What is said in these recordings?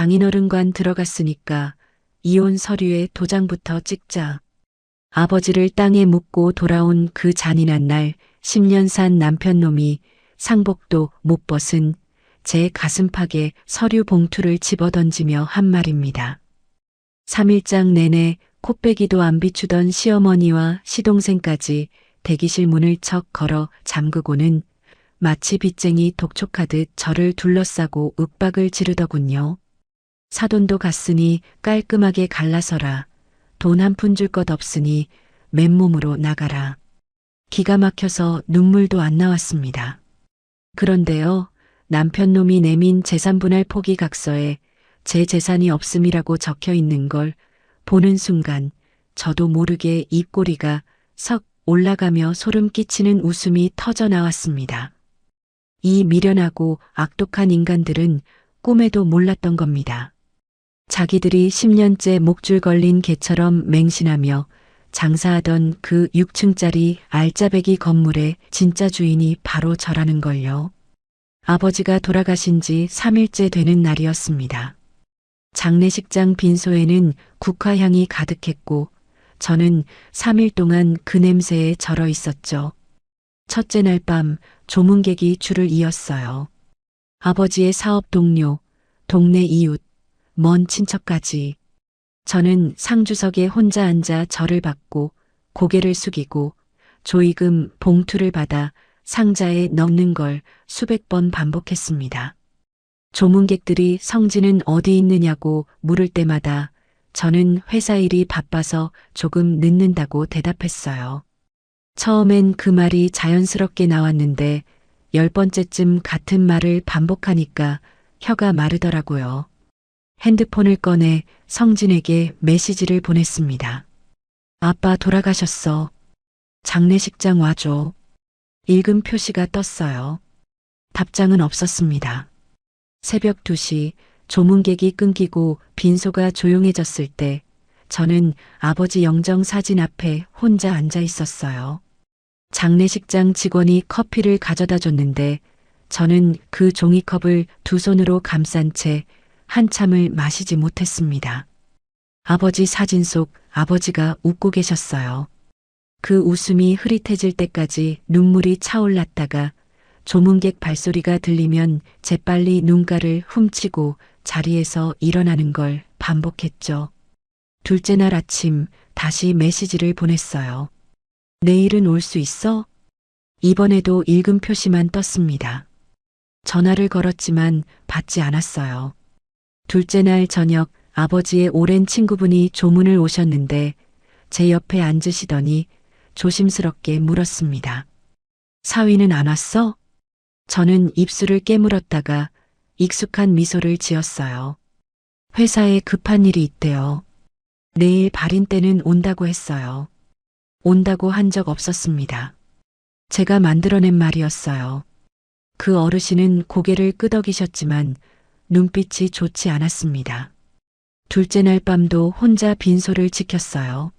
장인어른관 들어갔으니까 이혼 서류에 도장부터 찍자. 아버지를 땅에 묻고 돌아온 그 잔인한 날 10년 산 남편놈이 상복도 못 벗은 제 가슴팍에 서류 봉투를 집어던지며 한 말입니다. 3일장 내내 코빼기도 안 비추던 시어머니와 시동생까지 대기실 문을 척 걸어 잠그고는 마치 빚쟁이 독촉하듯 저를 둘러싸고 윽박을 지르더군요. 사돈도 갔으니 깔끔하게 갈라서라. 돈 한 푼 줄 것 없으니 맨몸으로 나가라. 기가 막혀서 눈물도 안 나왔습니다. 그런데요, 남편놈이 내민 재산분할 포기각서에 제 재산이 없음이라고 적혀 있는 걸 보는 순간 저도 모르게 입꼬리가 석 올라가며 소름 끼치는 웃음이 터져 나왔습니다. 이 미련하고 악독한 인간들은 꿈에도 몰랐던 겁니다. 자기들이 10년째 목줄 걸린 개처럼 맹신하며 장사하던 그 6층짜리 알짜배기 건물의 진짜 주인이 바로 저라는 걸요. 아버지가 돌아가신 지 3일째 되는 날이었습니다. 장례식장 빈소에는 국화향이 가득했고 저는 3일 동안 그 냄새에 절어 있었죠. 첫째 날 밤 조문객이 줄을 이었어요. 아버지의 사업 동료, 동네 이웃, 먼 친척까지. 저는 상주석에 혼자 앉아 절을 받고 고개를 숙이고 조의금 봉투를 받아 상자에 넣는 걸 수백 번 반복했습니다. 조문객들이 성진은 어디 있느냐고 물을 때마다 저는 회사 일이 바빠서 조금 늦는다고 대답했어요. 처음엔 그 말이 자연스럽게 나왔는데 10번째쯤 같은 말을 반복하니까 혀가 마르더라고요. 핸드폰을 꺼내 성진에게 메시지를 보냈습니다. 아빠 돌아가셨어. 장례식장 와줘. 읽음 표시가 떴어요. 답장은 없었습니다. 새벽 2시 조문객이 끊기고 빈소가 조용해졌을 때 저는 아버지 영정 사진 앞에 혼자 앉아 있었어요. 장례식장 직원이 커피를 가져다 줬는데 저는 그 종이컵을 두 손으로 감싼 채 한참을 마시지 못했습니다. 아버지 사진 속 아버지가 웃고 계셨어요. 그 웃음이 흐릿해질 때까지 눈물이 차올랐다가 조문객 발소리가 들리면 재빨리 눈가를 훔치고 자리에서 일어나는 걸 반복했죠. 둘째 날 아침 다시 메시지를 보냈어요. 내일은 올 수 있어? 이번에도 읽음 표시만 떴습니다. 전화를 걸었지만 받지 않았어요. 둘째 날 저녁 아버지의 오랜 친구분이 조문을 오셨는데 제 옆에 앉으시더니 조심스럽게 물었습니다. 사위는 안 왔어? 저는 입술을 깨물었다가 익숙한 미소를 지었어요. 회사에 급한 일이 있대요. 내일 발인 때는 온다고 했어요. 온다고 한 적 없었습니다. 제가 만들어낸 말이었어요. 그 어르신은 고개를 끄덕이셨지만 눈빛이 좋지 않았습니다. 둘째 날 밤도 혼자 빈소를 지켰어요.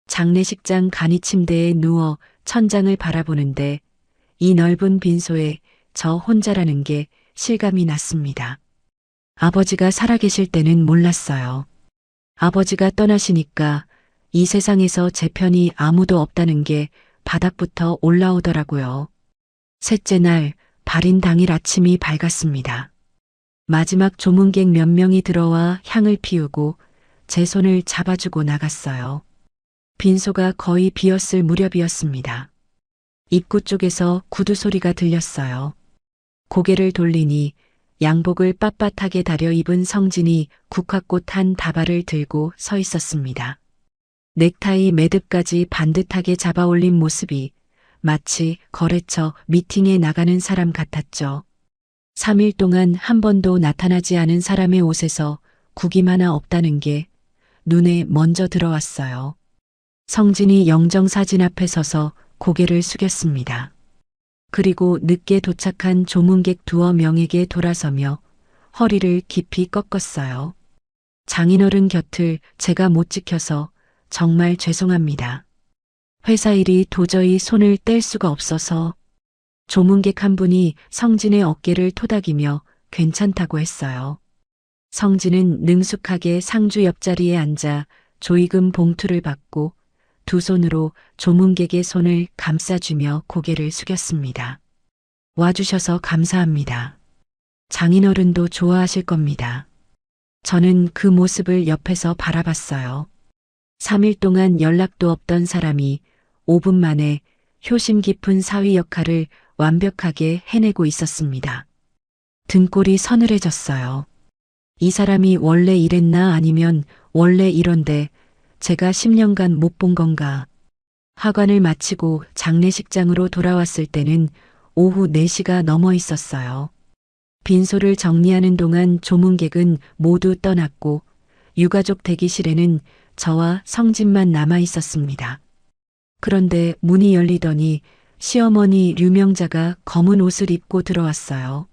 장례식장 간이 침대에 누워 천장을 바라보는데 이 넓은 빈소에 저 혼자라는 게 실감이 났습니다. 아버지가 살아계실 때는 몰랐어요. 아버지가 떠나시니까 이 세상에서 제 편이 아무도 없다는 게 바닥부터 올라오더라고요. 셋째 날 발인 당일 아침이 밝았습니다. 마지막 조문객 몇 명이 들어와 향을 피우고 제 손을 잡아주고 나갔어요. 빈소가 거의 비었을 무렵이었습니다. 입구 쪽에서 구두 소리가 들렸어요. 고개를 돌리니 양복을 빳빳하게 다려 입은 성진이 국화꽃 한 다발을 들고 서 있었습니다. 넥타이 매듭까지 반듯하게 잡아올린 모습이 마치 거래처 미팅에 나가는 사람 같았죠. 3일 동안 한 번도 나타나지 않은 사람의 옷에서 구김 하나 없다는 게 눈에 먼저 들어왔어요. 성진이 영정사진 앞에 서서 고개를 숙였습니다. 그리고 늦게 도착한 조문객 두어 명에게 돌아서며 허리를 깊이 꺾었어요. 장인어른 곁을 제가 못 지켜서 정말 죄송합니다. 회사 일이 도저히 손을 뗄 수가 없어서. 조문객 한 분이 성진의 어깨를 토닥이며 괜찮다고 했어요. 성진은 능숙하게 상주 옆자리에 앉아 조의금 봉투를 받고 두 손으로 조문객의 손을 감싸주며 고개를 숙였습니다. 와주셔서 감사합니다. 장인어른도 좋아하실 겁니다. 저는 그 모습을 옆에서 바라봤어요. 3일 동안 연락도 없던 사람이 5분 만에 효심 깊은 사위 역할을 완벽하게 해내고 있었습니다. 등골이 서늘해졌어요. 이 사람이 원래 이랬나 아니면 원래 이런데 제가 10년간 못 본 건가. 하관을 마치고 장례식장으로 돌아왔을 때는 오후 4시가 넘어 있었어요. 빈소를 정리하는 동안 조문객은 모두 떠났고 유가족 대기실에는 저와 성진만 남아 있었습니다. 그런데 문이 열리더니 시어머니 류명자가 검은 옷을 입고 들어왔어요.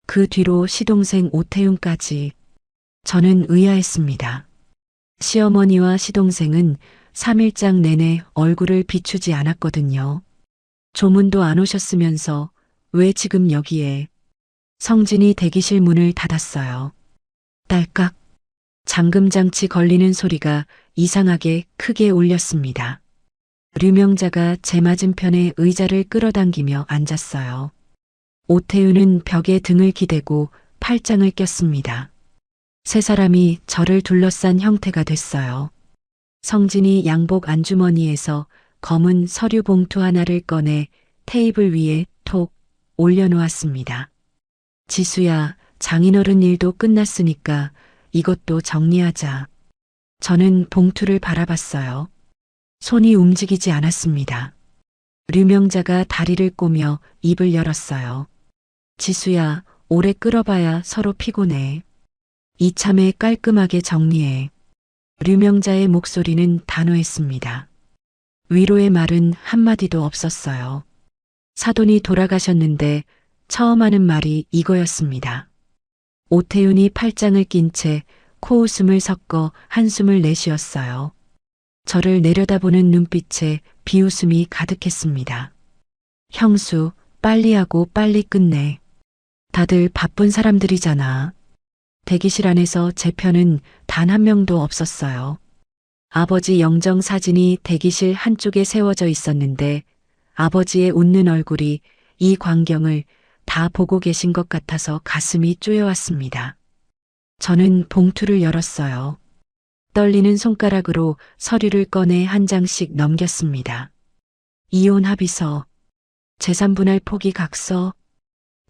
그 뒤로 시동생 오태윤까지. 저는 의아했습니다. 시어머니와 시동생은 3일장 내내 얼굴을 비추지 않았거든요. 조문도 안 오셨으면서 왜 지금 여기에. 성진이 대기실 문을 닫았어요. 딸깍. 잠금장치 걸리는 소리가 이상하게 크게 울렸습니다. 류명자가 제 맞은편에 의자를 끌어당기며 앉았어요. 오태윤은 벽에 등을 기대고 팔짱을 꼈습니다. 세 사람이 저를 둘러싼 형태가 됐어요. 성진이 양복 안주머니에서 검은 서류 봉투 하나를 꺼내 테이블 위에 톡 올려놓았습니다. 지수야, 장인어른 일도 끝났으니까 이것도 정리하자. 저는 봉투를 바라봤어요. 손이 움직이지 않았습니다. 류명자가 다리를 꼬며 입을 열었어요. 지수야, 오래 끌어봐야 서로 피곤해. 이참에 깔끔하게 정리해. 류명자의 목소리는 단호했습니다. 위로의 말은 한마디도 없었어요. 사돈이 돌아가셨는데 처음 하는 말이 이거였습니다. 오태윤이 팔짱을 낀 채 코웃음을 섞어 한숨을 내쉬었어요. 저를 내려다보는 눈빛에 비웃음이 가득했습니다. 형수, 빨리 하고 빨리 끝내. 다들 바쁜 사람들이잖아. 대기실 안에서 제 편은 단 한 명도 없었어요. 아버지 영정 사진이 대기실 한쪽에 세워져 있었는데 아버지의 웃는 얼굴이 이 광경을 다 보고 계신 것 같아서 가슴이 쪼여왔습니다. 저는 봉투를 열었어요. 떨리는 손가락으로 서류를 꺼내 한 장씩 넘겼습니다. 이혼 합의서, 재산분할 포기 각서,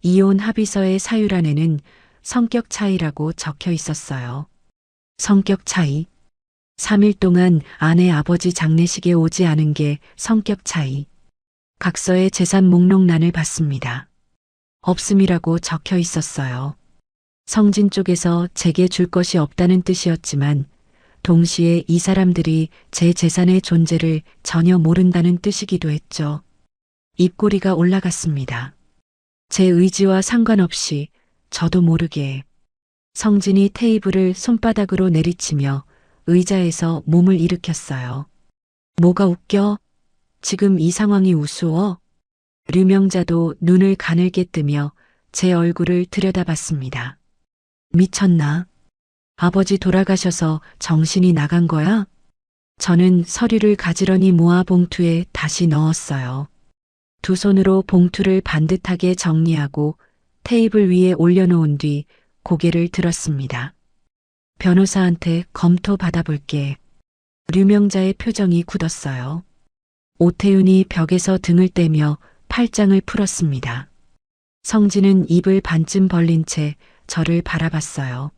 이혼 합의서의 사유란에는 성격 차이라고 적혀 있었어요. 성격 차이. 3일 동안 아내 아버지 장례식에 오지 않은 게 성격 차이. 각서의 재산 목록란을 봤습니다. 없음이라고 적혀 있었어요. 성진 쪽에서 제게 줄 것이 없다는 뜻이었지만 동시에 이 사람들이 제 재산의 존재를 전혀 모른다는 뜻이기도 했죠. 입꼬리가 올라갔습니다. 제 의지와 상관없이 저도 모르게 성진이 테이블을 손바닥으로 내리치며 의자에서 몸을 일으켰어요. 뭐가 웃겨? 지금 이 상황이 우스워? 류명자도 눈을 가늘게 뜨며 제 얼굴을 들여다봤습니다. 미쳤나? 아버지 돌아가셔서 정신이 나간 거야? 저는 서류를 가지런히 모아 봉투에 다시 넣었어요. 두 손으로 봉투를 반듯하게 정리하고 테이블 위에 올려놓은 뒤 고개를 들었습니다. 변호사한테 검토 받아볼게. 류명자의 표정이 굳었어요. 오태윤이 벽에서 등을 떼며 팔짱을 풀었습니다. 성진은 입을 반쯤 벌린 채 저를 바라봤어요.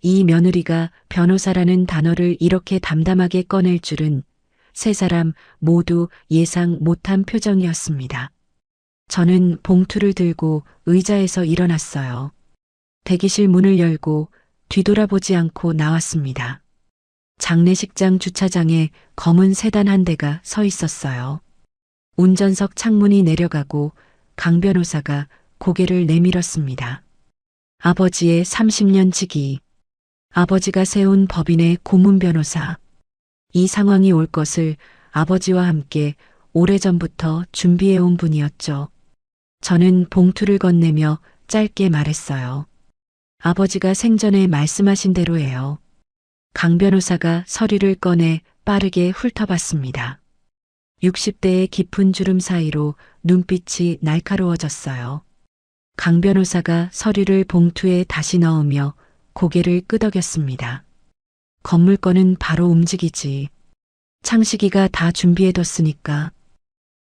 이 며느리가 변호사라는 단어를 이렇게 담담하게 꺼낼 줄은 세 사람 모두 예상 못한 표정이었습니다. 저는 봉투를 들고 의자에서 일어났어요. 대기실 문을 열고 뒤돌아보지 않고 나왔습니다. 장례식장 주차장에 검은 세단 한 대가 서 있었어요. 운전석 창문이 내려가고 강 변호사가 고개를 내밀었습니다. 아버지의 30년 지기. 아버지가 세운 법인의 고문 변호사. 이 상황이 올 것을 아버지와 함께 오래전부터 준비해온 분이었죠. 저는 봉투를 건네며 짧게 말했어요. 아버지가 생전에 말씀하신 대로예요. 강 변호사가 서류를 꺼내 빠르게 훑어봤습니다. 60대의 깊은 주름 사이로 눈빛이 날카로워졌어요. 강 변호사가 서류를 봉투에 다시 넣으며 고개를 끄덕였습니다. 건물권은 바로 움직이지. 창식이가 다 준비해뒀으니까.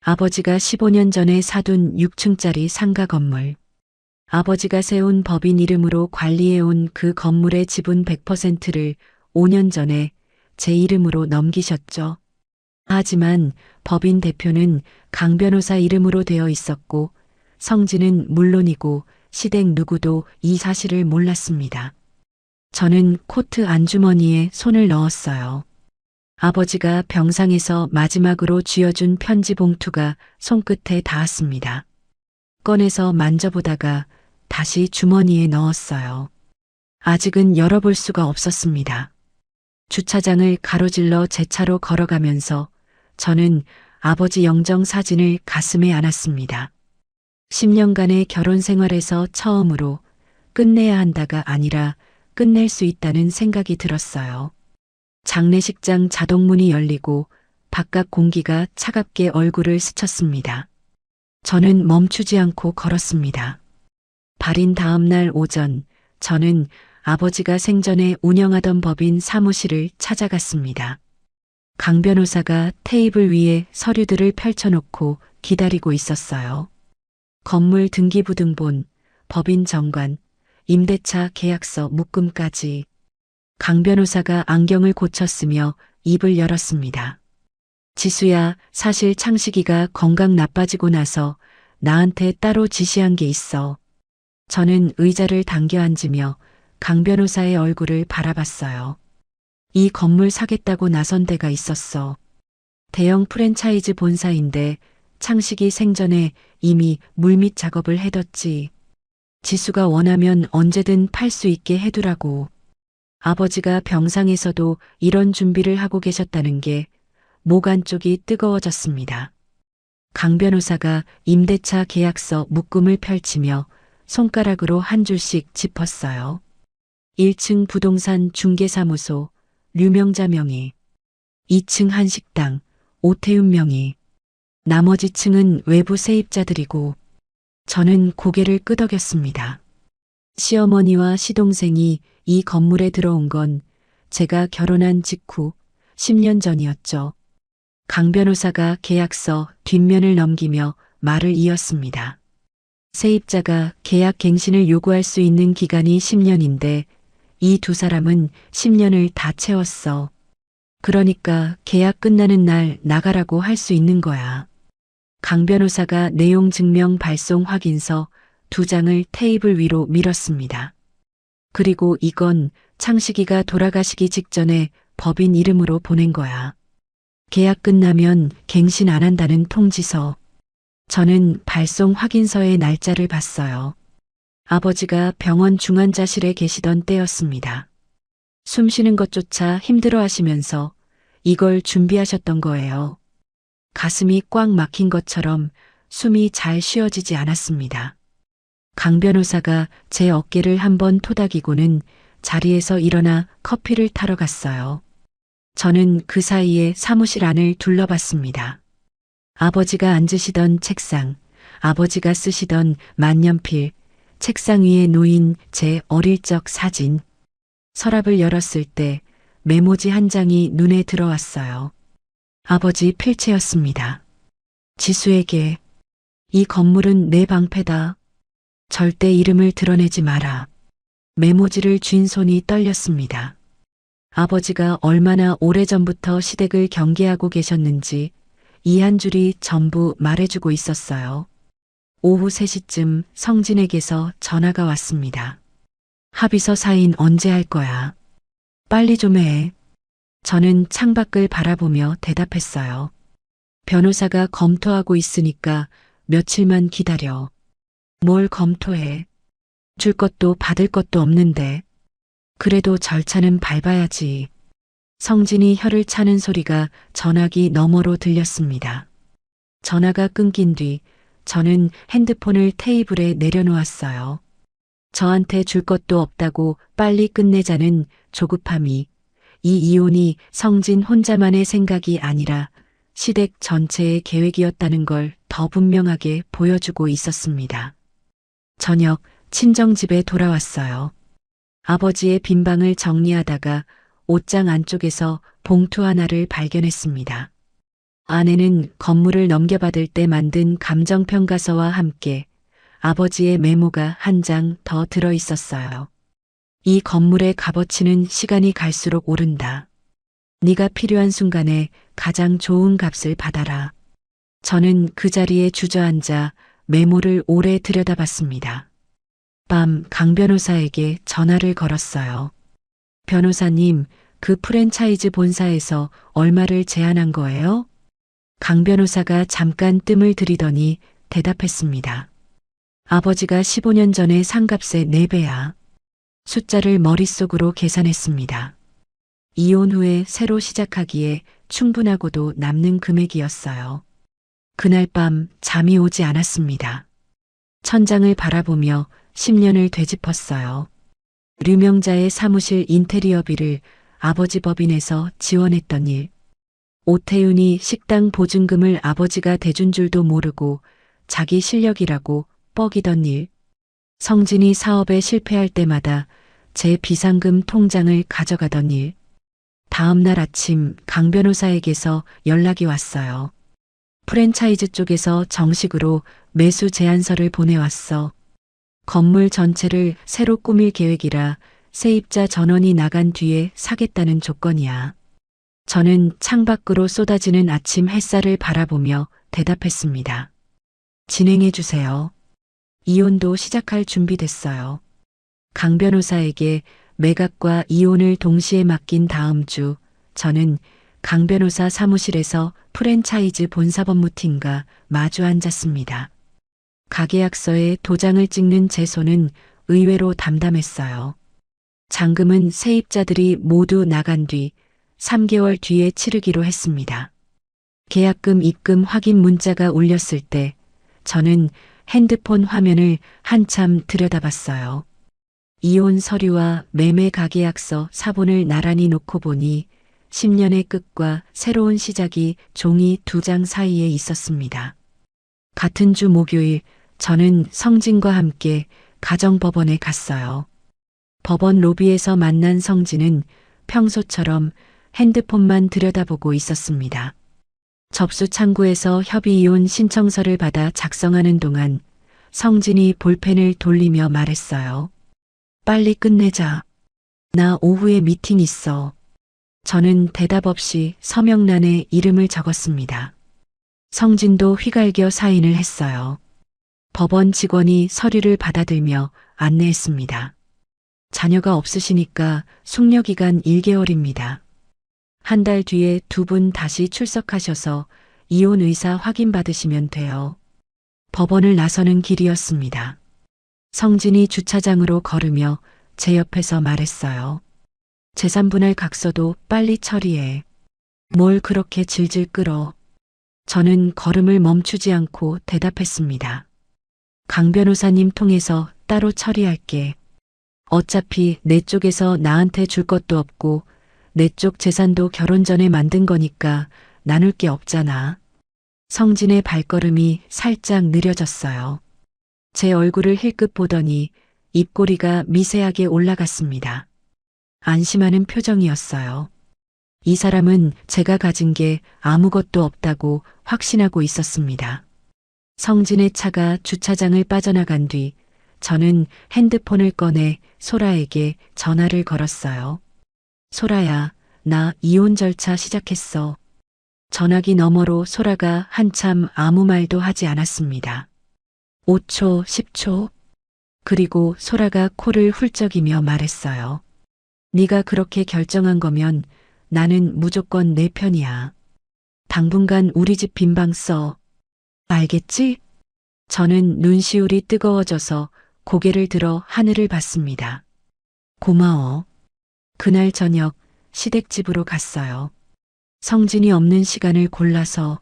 아버지가 15년 전에 사둔 6층짜리 상가 건물. 아버지가 세운 법인 이름으로 관리해온 그 건물의 지분 100%를 5년 전에 제 이름으로 넘기셨죠. 하지만 법인 대표는 강 변호사 이름으로 되어 있었고 성진은 물론이고 시댁 누구도 이 사실을 몰랐습니다. 저는 코트 안주머니에 손을 넣었어요. 아버지가 병상에서 마지막으로 쥐어준 편지 봉투가 손끝에 닿았습니다. 꺼내서 만져보다가 다시 주머니에 넣었어요. 아직은 열어볼 수가 없었습니다. 주차장을 가로질러 제 차로 걸어가면서 저는 아버지 영정 사진을 가슴에 안았습니다. 10년간의 결혼 생활에서 처음으로 끝내야 한다가 아니라 끝낼 수 있다는 생각이 들었어요. 장례식장 자동문이 열리고 바깥 공기가 차갑게 얼굴을 스쳤습니다. 저는 멈추지 않고 걸었습니다. 발인 다음 날 오전, 저는 아버지가 생전에 운영하던 법인 사무실을 찾아갔습니다. 강 변호사가 테이블 위에 서류들을 펼쳐놓고 기다리고 있었어요. 건물 등기부등본, 법인 정관, 임대차 계약서 묶음까지. 강 변호사가 안경을 고쳤으며 입을 열었습니다. 지수야, 사실 창식이가 건강 나빠지고 나서 나한테 따로 지시한 게 있어. 저는 의자를 당겨 앉으며 강 변호사의 얼굴을 바라봤어요. 이 건물 사겠다고 나선 데가 있었어. 대형 프랜차이즈 본사인데 창식이 생전에 이미 물밑 작업을 해뒀지. 지수가 원하면 언제든 팔 수 있게 해두라고. 아버지가 병상에서도 이런 준비를 하고 계셨다는 게 목 안쪽이 뜨거워졌습니다. 강 변호사가 임대차 계약서 묶음을 펼치며 손가락으로 한 줄씩 짚었어요. 1층 부동산 중개사무소 류명자 명의, 2층 한식당 오태훈 명의, 나머지 층은 외부 세입자들이고. 저는 고개를 끄덕였습니다. 시어머니와 시동생이 이 건물에 들어온 건 제가 결혼한 직후 10년 전이었죠. 강 변호사가 계약서 뒷면을 넘기며 말을 이었습니다. 세입자가 계약 갱신을 요구할 수 있는 기간이 10년인데 이 두 사람은 10년을 다 채웠어. 그러니까 계약 끝나는 날 나가라고 할 수 있는 거야. 강 변호사가 내용 증명 발송 확인서 2장을 테이블 위로 밀었습니다. 그리고 이건 창식이가 돌아가시기 직전에 법인 이름으로 보낸 거야. 계약 끝나면 갱신 안 한다는 통지서. 저는 발송 확인서의 날짜를 봤어요. 아버지가 병원 중환자실에 계시던 때였습니다. 숨 쉬는 것조차 힘들어 하시면서 이걸 준비하셨던 거예요. 가슴이 꽉 막힌 것처럼 숨이 잘 쉬어지지 않았습니다. 강 변호사가 제 어깨를 한번 토닥이고는 자리에서 일어나 커피를 타러 갔어요. 저는 그 사이에 사무실 안을 둘러봤습니다. 아버지가 앉으시던 책상, 아버지가 쓰시던 만년필, 책상 위에 놓인 제 어릴 적 사진. 서랍을 열었을 때 메모지 한 장이 눈에 들어왔어요. 아버지 필체였습니다. 지수에게 이 건물은 내 방패다. 절대 이름을 드러내지 마라. 메모지를 쥔 손이 떨렸습니다. 아버지가 얼마나 오래전부터 시댁을 경계하고 계셨는지 이 한 줄이 전부 말해주고 있었어요. 오후 3시쯤 성진에게서 전화가 왔습니다. 합의서 사인 언제 할 거야? 빨리 좀 해. 저는 창밖을 바라보며 대답했어요. 변호사가 검토하고 있으니까 며칠만 기다려. 뭘 검토해? 줄 것도 받을 것도 없는데. 그래도 절차는 밟아야지. 성진이 혀를 차는 소리가 전화기 너머로 들렸습니다. 전화가 끊긴 뒤 저는 핸드폰을 테이블에 내려놓았어요. 저한테 줄 것도 없다고 빨리 끝내자는 조급함이, 이 이혼이 성진 혼자만의 생각이 아니라 시댁 전체의 계획이었다는 걸 더 분명하게 보여주고 있었습니다. 저녁 친정집에 돌아왔어요. 아버지의 빈 방을 정리하다가 옷장 안쪽에서 봉투 하나를 발견했습니다. 안에는 건물을 넘겨받을 때 만든 감정평가서와 함께 아버지의 메모가 한 장 더 들어 있었어요. 이 건물의 값어치는 시간이 갈수록 오른다. 네가 필요한 순간에 가장 좋은 값을 받아라. 저는 그 자리에 주저앉아 메모를 오래 들여다봤습니다. 밤 강 변호사에게 전화를 걸었어요. 변호사님, 그 프랜차이즈 본사에서 얼마를 제안한 거예요? 강 변호사가 잠깐 뜸을 들이더니 대답했습니다. 아버지가 15년 전에 산 값의 4배야. 숫자를 머릿속으로 계산했습니다. 이혼 후에 새로 시작하기에 충분하고도 남는 금액이었어요. 그날 밤 잠이 오지 않았습니다. 천장을 바라보며 10년을 되짚었어요. 류명자의 사무실 인테리어비를 아버지 법인에서 지원했던 일. 오태윤이 식당 보증금을 아버지가 대준 줄도 모르고 자기 실력이라고 뻐기던 일. 성진이 사업에 실패할 때마다 제 비상금 통장을 가져가던 일. 다음 날 아침 강 변호사에게서 연락이 왔어요. 프랜차이즈 쪽에서 정식으로 매수 제안서를 보내왔어. 건물 전체를 새로 꾸밀 계획이라 세입자 전원이 나간 뒤에 사겠다는 조건이야. 저는 창밖으로 쏟아지는 아침 햇살을 바라보며 대답했습니다. 진행해 주세요. 이혼도 시작할 준비됐어요. 강 변호사에게 매각과 이혼을 동시에 맡긴 다음 주, 저는 강 변호사 사무실에서 프랜차이즈 본사법무팀과 마주 앉았습니다. 가계약서에 도장을 찍는 제 손은 의외로 담담했어요. 잔금은 세입자들이 모두 나간 뒤 3개월 뒤에 치르기로 했습니다. 계약금 입금 확인 문자가 울렸을 때 저는 핸드폰 화면을 한참 들여다봤어요. 이혼 서류와 매매 가계약서 사본을 나란히 놓고 보니 10년의 끝과 새로운 시작이 종이 2장 사이에 있었습니다. 같은 주 목요일 저는 성진과 함께 가정법원에 갔어요. 법원 로비에서 만난 성진은 평소처럼 핸드폰만 들여다보고 있었습니다. 접수 창구에서 협의 이혼 신청서를 받아 작성하는 동안 성진이 볼펜을 돌리며 말했어요. 빨리 끝내자. 나 오후에 미팅 있어. 저는 대답 없이 서명란에 이름을 적었습니다. 성진도 휘갈겨 사인을 했어요. 법원 직원이 서류를 받아들며 안내했습니다. 자녀가 없으시니까 숙려기간 1개월입니다. 한 달 뒤에 2분 다시 출석하셔서 이혼 의사 확인받으시면 돼요. 법원을 나서는 길이었습니다. 성진이 주차장으로 걸으며 제 옆에서 말했어요. 재산분할 각서도 빨리 처리해. 뭘 그렇게 질질 끌어. 저는 걸음을 멈추지 않고 대답했습니다. 강 변호사님 통해서 따로 처리할게. 어차피 내 쪽에서 나한테 줄 것도 없고 내 쪽 재산도 결혼 전에 만든 거니까 나눌 게 없잖아. 성진의 발걸음이 살짝 느려졌어요. 제 얼굴을 힐끗 보더니 입꼬리가 미세하게 올라갔습니다. 안심하는 표정이었어요. 이 사람은 제가 가진 게 아무것도 없다고 확신하고 있었습니다. 성진의 차가 주차장을 빠져나간 뒤 저는 핸드폰을 꺼내 소라에게 전화를 걸었어요. 소라야, 나 이혼 절차 시작했어. 전화기 너머로 소라가 한참 아무 말도 하지 않았습니다. 5초, 10초. 그리고 소라가 코를 훌쩍이며 말했어요. 네가 그렇게 결정한 거면 나는 무조건 내 편이야. 당분간 우리 집 빈방 써. 알겠지? 저는 눈시울이 뜨거워져서 고개를 들어 하늘을 봤습니다. 고마워. 그날 저녁 시댁집으로 갔어요. 성진이 없는 시간을 골라서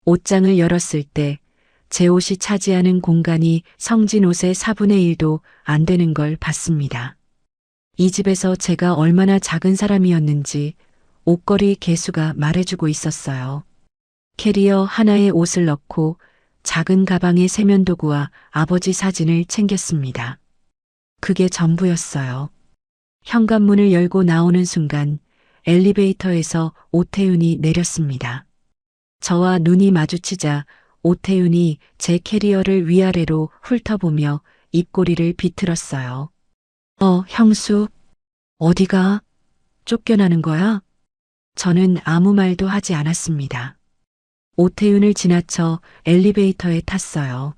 옷장을 열었을 때 제 옷이 차지하는 공간이 성진 옷의 4분의 1도 안 되는 걸 봤습니다. 이 집에서 제가 얼마나 작은 사람이었는지 옷걸이 개수가 말해주고 있었어요. 캐리어 하나에 옷을 넣고 작은 가방에 세면도구와 아버지 사진을 챙겼습니다. 그게 전부였어요. 현관문을 열고 나오는 순간 엘리베이터에서 오태윤이 내렸습니다. 저와 눈이 마주치자 오태윤이 제 캐리어를 위아래로 훑어보며 입꼬리를 비틀었어요. 형수, 어디가? 쫓겨나는 거야? 저는 아무 말도 하지 않았습니다. 오태윤을 지나쳐 엘리베이터에 탔어요.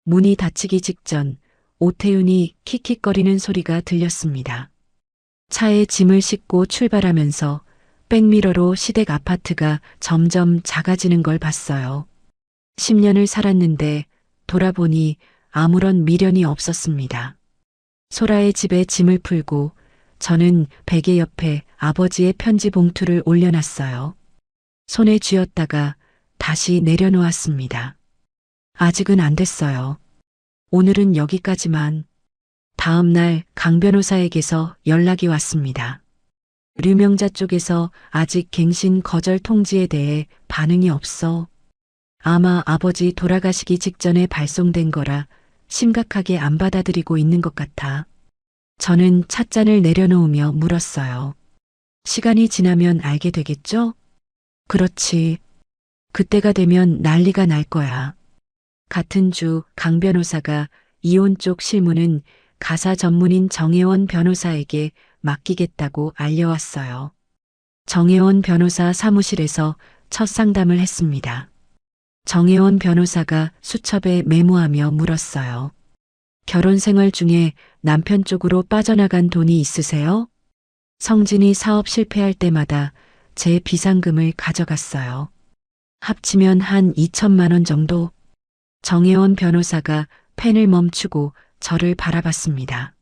문이 닫히기 직전 오태윤이 킥킥거리는 소리가 들렸습니다. 차에 짐을 싣고 출발하면서 백미러로 시댁 아파트가 점점 작아지는 걸 봤어요. 10년을 살았는데 돌아보니 아무런 미련이 없었습니다. 소라의 집에 짐을 풀고 저는 베개 옆에 아버지의 편지 봉투를 올려놨어요. 손에 쥐었다가 다시 내려놓았습니다. 아직은 안 됐어요. 오늘은 여기까지만. 다음 날 강 변호사에게서 연락이 왔습니다. 류명자 쪽에서 아직 갱신 거절 통지에 대해 반응이 없어. 아마 아버지 돌아가시기 직전에 발송된 거라 심각하게 안 받아들이고 있는 것 같아. 저는 찻잔을 내려놓으며 물었어요. 시간이 지나면 알게 되겠죠? 그렇지. 그때가 되면 난리가 날 거야. 같은 주 강 변호사가 이혼 쪽 실무는 가사 전문인 정혜원 변호사에게 맡기겠다고 알려왔어요. 정혜원 변호사 사무실에서 첫 상담을 했습니다. 정혜원 변호사가 수첩에 메모하며 물었어요. 결혼 생활 중에 남편 쪽으로 빠져나간 돈이 있으세요? 성진이 사업 실패할 때마다 제 비상금을 가져갔어요. 합치면 한 2천만 원 정도. 정혜원 변호사가 펜을 멈추고 저를 바라봤습니다.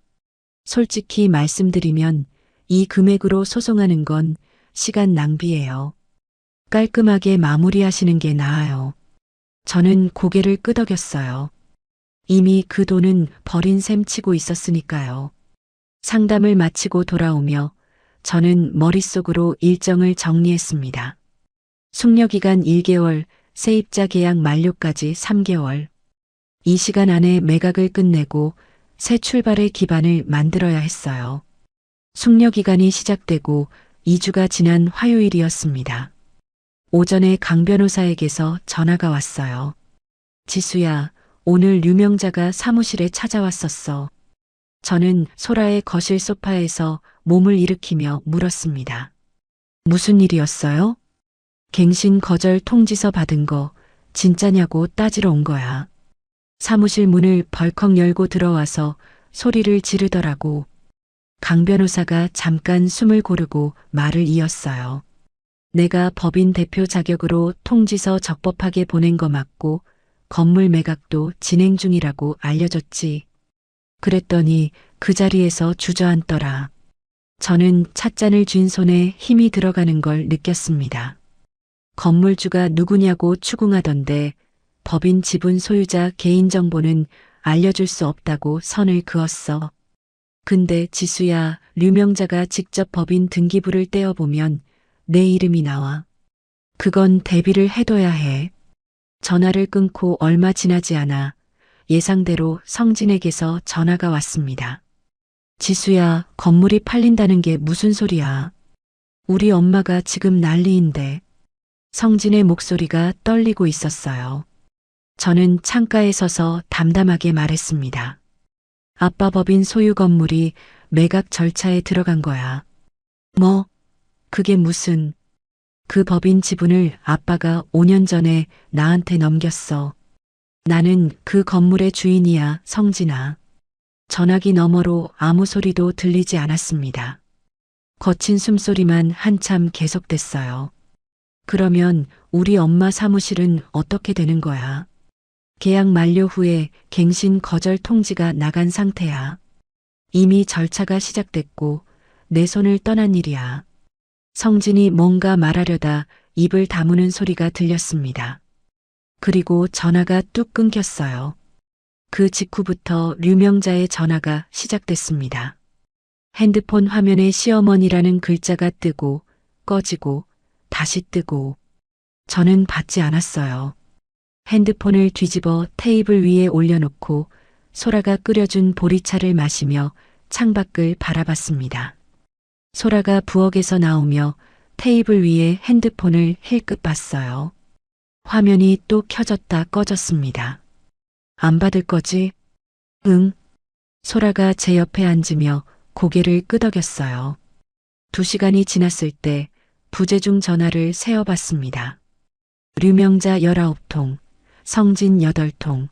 솔직히 말씀드리면 이 금액으로 소송하는 건 시간 낭비예요. 깔끔하게 마무리하시는 게 나아요. 저는 고개를 끄덕였어요. 이미 그 돈은 버린 셈 치고 있었으니까요. 상담을 마치고 돌아오며 저는 머릿속으로 일정을 정리했습니다. 숙려기간 1개월, 세입자 계약 만료까지 3개월. 이 시간 안에 매각을 끝내고 새 출발의 기반을 만들어야 했어요. 숙려기간이 시작되고 2주가 지난 화요일이었습니다. 오전에 강 변호사에게서 전화가 왔어요. 지수야, 오늘 류명자가 사무실에 찾아왔었어. 저는 소라의 거실 소파에서 몸을 일으키며 물었습니다. 무슨 일이었어요? 갱신 거절 통지서 받은 거 진짜냐고 따지러 온 거야. 사무실 문을 벌컥 열고 들어와서 소리를 지르더라고. 강 변호사가 잠깐 숨을 고르고 말을 이었어요. 내가 법인 대표 자격으로 통지서 적법하게 보낸 거 맞고 건물 매각도 진행 중이라고 알려줬지. 그랬더니 그 자리에서 주저앉더라. 저는 찻잔을 쥔 손에 힘이 들어가는 걸 느꼈습니다. 건물주가 누구냐고 추궁하던데 법인 지분 소유자 개인정보는 알려줄 수 없다고 선을 그었어. 근데 지수야, 류명자가 직접 법인 등기부를 떼어보면 내 이름이 나와. 그건 대비를 해둬야 해. 전화를 끊고 얼마 지나지 않아 예상대로 성진에게서 전화가 왔습니다. 지수야, 건물이 팔린다는 게 무슨 소리야? 우리 엄마가 지금 난리인데. 성진의 목소리가 떨리고 있었어요. 저는 창가에 서서 담담하게 말했습니다. 아빠 법인 소유 건물이 매각 절차에 들어간 거야. 뭐? 그게 무슨? 그 법인 지분을 아빠가 5년 전에 나한테 넘겼어. 나는 그 건물의 주인이야, 성진아. 전화기 너머로 아무 소리도 들리지 않았습니다. 거친 숨소리만 한참 계속됐어요. 그러면 우리 엄마 사무실은 어떻게 되는 거야? 계약 만료 후에 갱신 거절 통지가 나간 상태야. 이미 절차가 시작됐고 내 손을 떠난 일이야. 성진이 뭔가 말하려다 입을 다무는 소리가 들렸습니다. 그리고 전화가 뚝 끊겼어요. 그 직후부터 류명자의 전화가 시작됐습니다. 핸드폰 화면에 시어머니라는 글자가 뜨고 꺼지고 다시 뜨고 저는 받지 않았어요. 핸드폰을 뒤집어 테이블 위에 올려놓고 소라가 끓여준 보리차를 마시며 창밖을 바라봤습니다. 소라가 부엌에서 나오며 테이블 위에 핸드폰을 힐끗 봤어요. 화면이 또 켜졌다 꺼졌습니다. 안 받을 거지? 응. 소라가 제 옆에 앉으며 고개를 끄덕였어요. 2시간이 지났을 때 부재중 전화를 세어봤습니다. 류명자 19통, 성진 8통,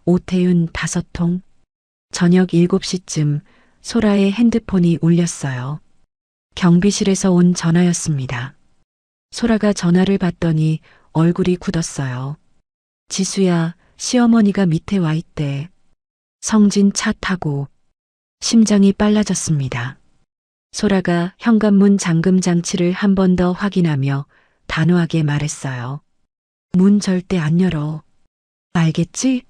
오태윤 5통. 저녁 7시쯤 소라의 핸드폰이 울렸어요. 경비실에서 온 전화였습니다. 소라가 전화를 받더니 얼굴이 굳었어요. 지수야, 시어머니가 밑에 와 있대. 성진 차 타고. 심장이 빨라졌습니다. 소라가 현관문 잠금 장치를 한 번 더 확인하며 단호하게 말했어요. 문 절대 안 열어. 알겠지?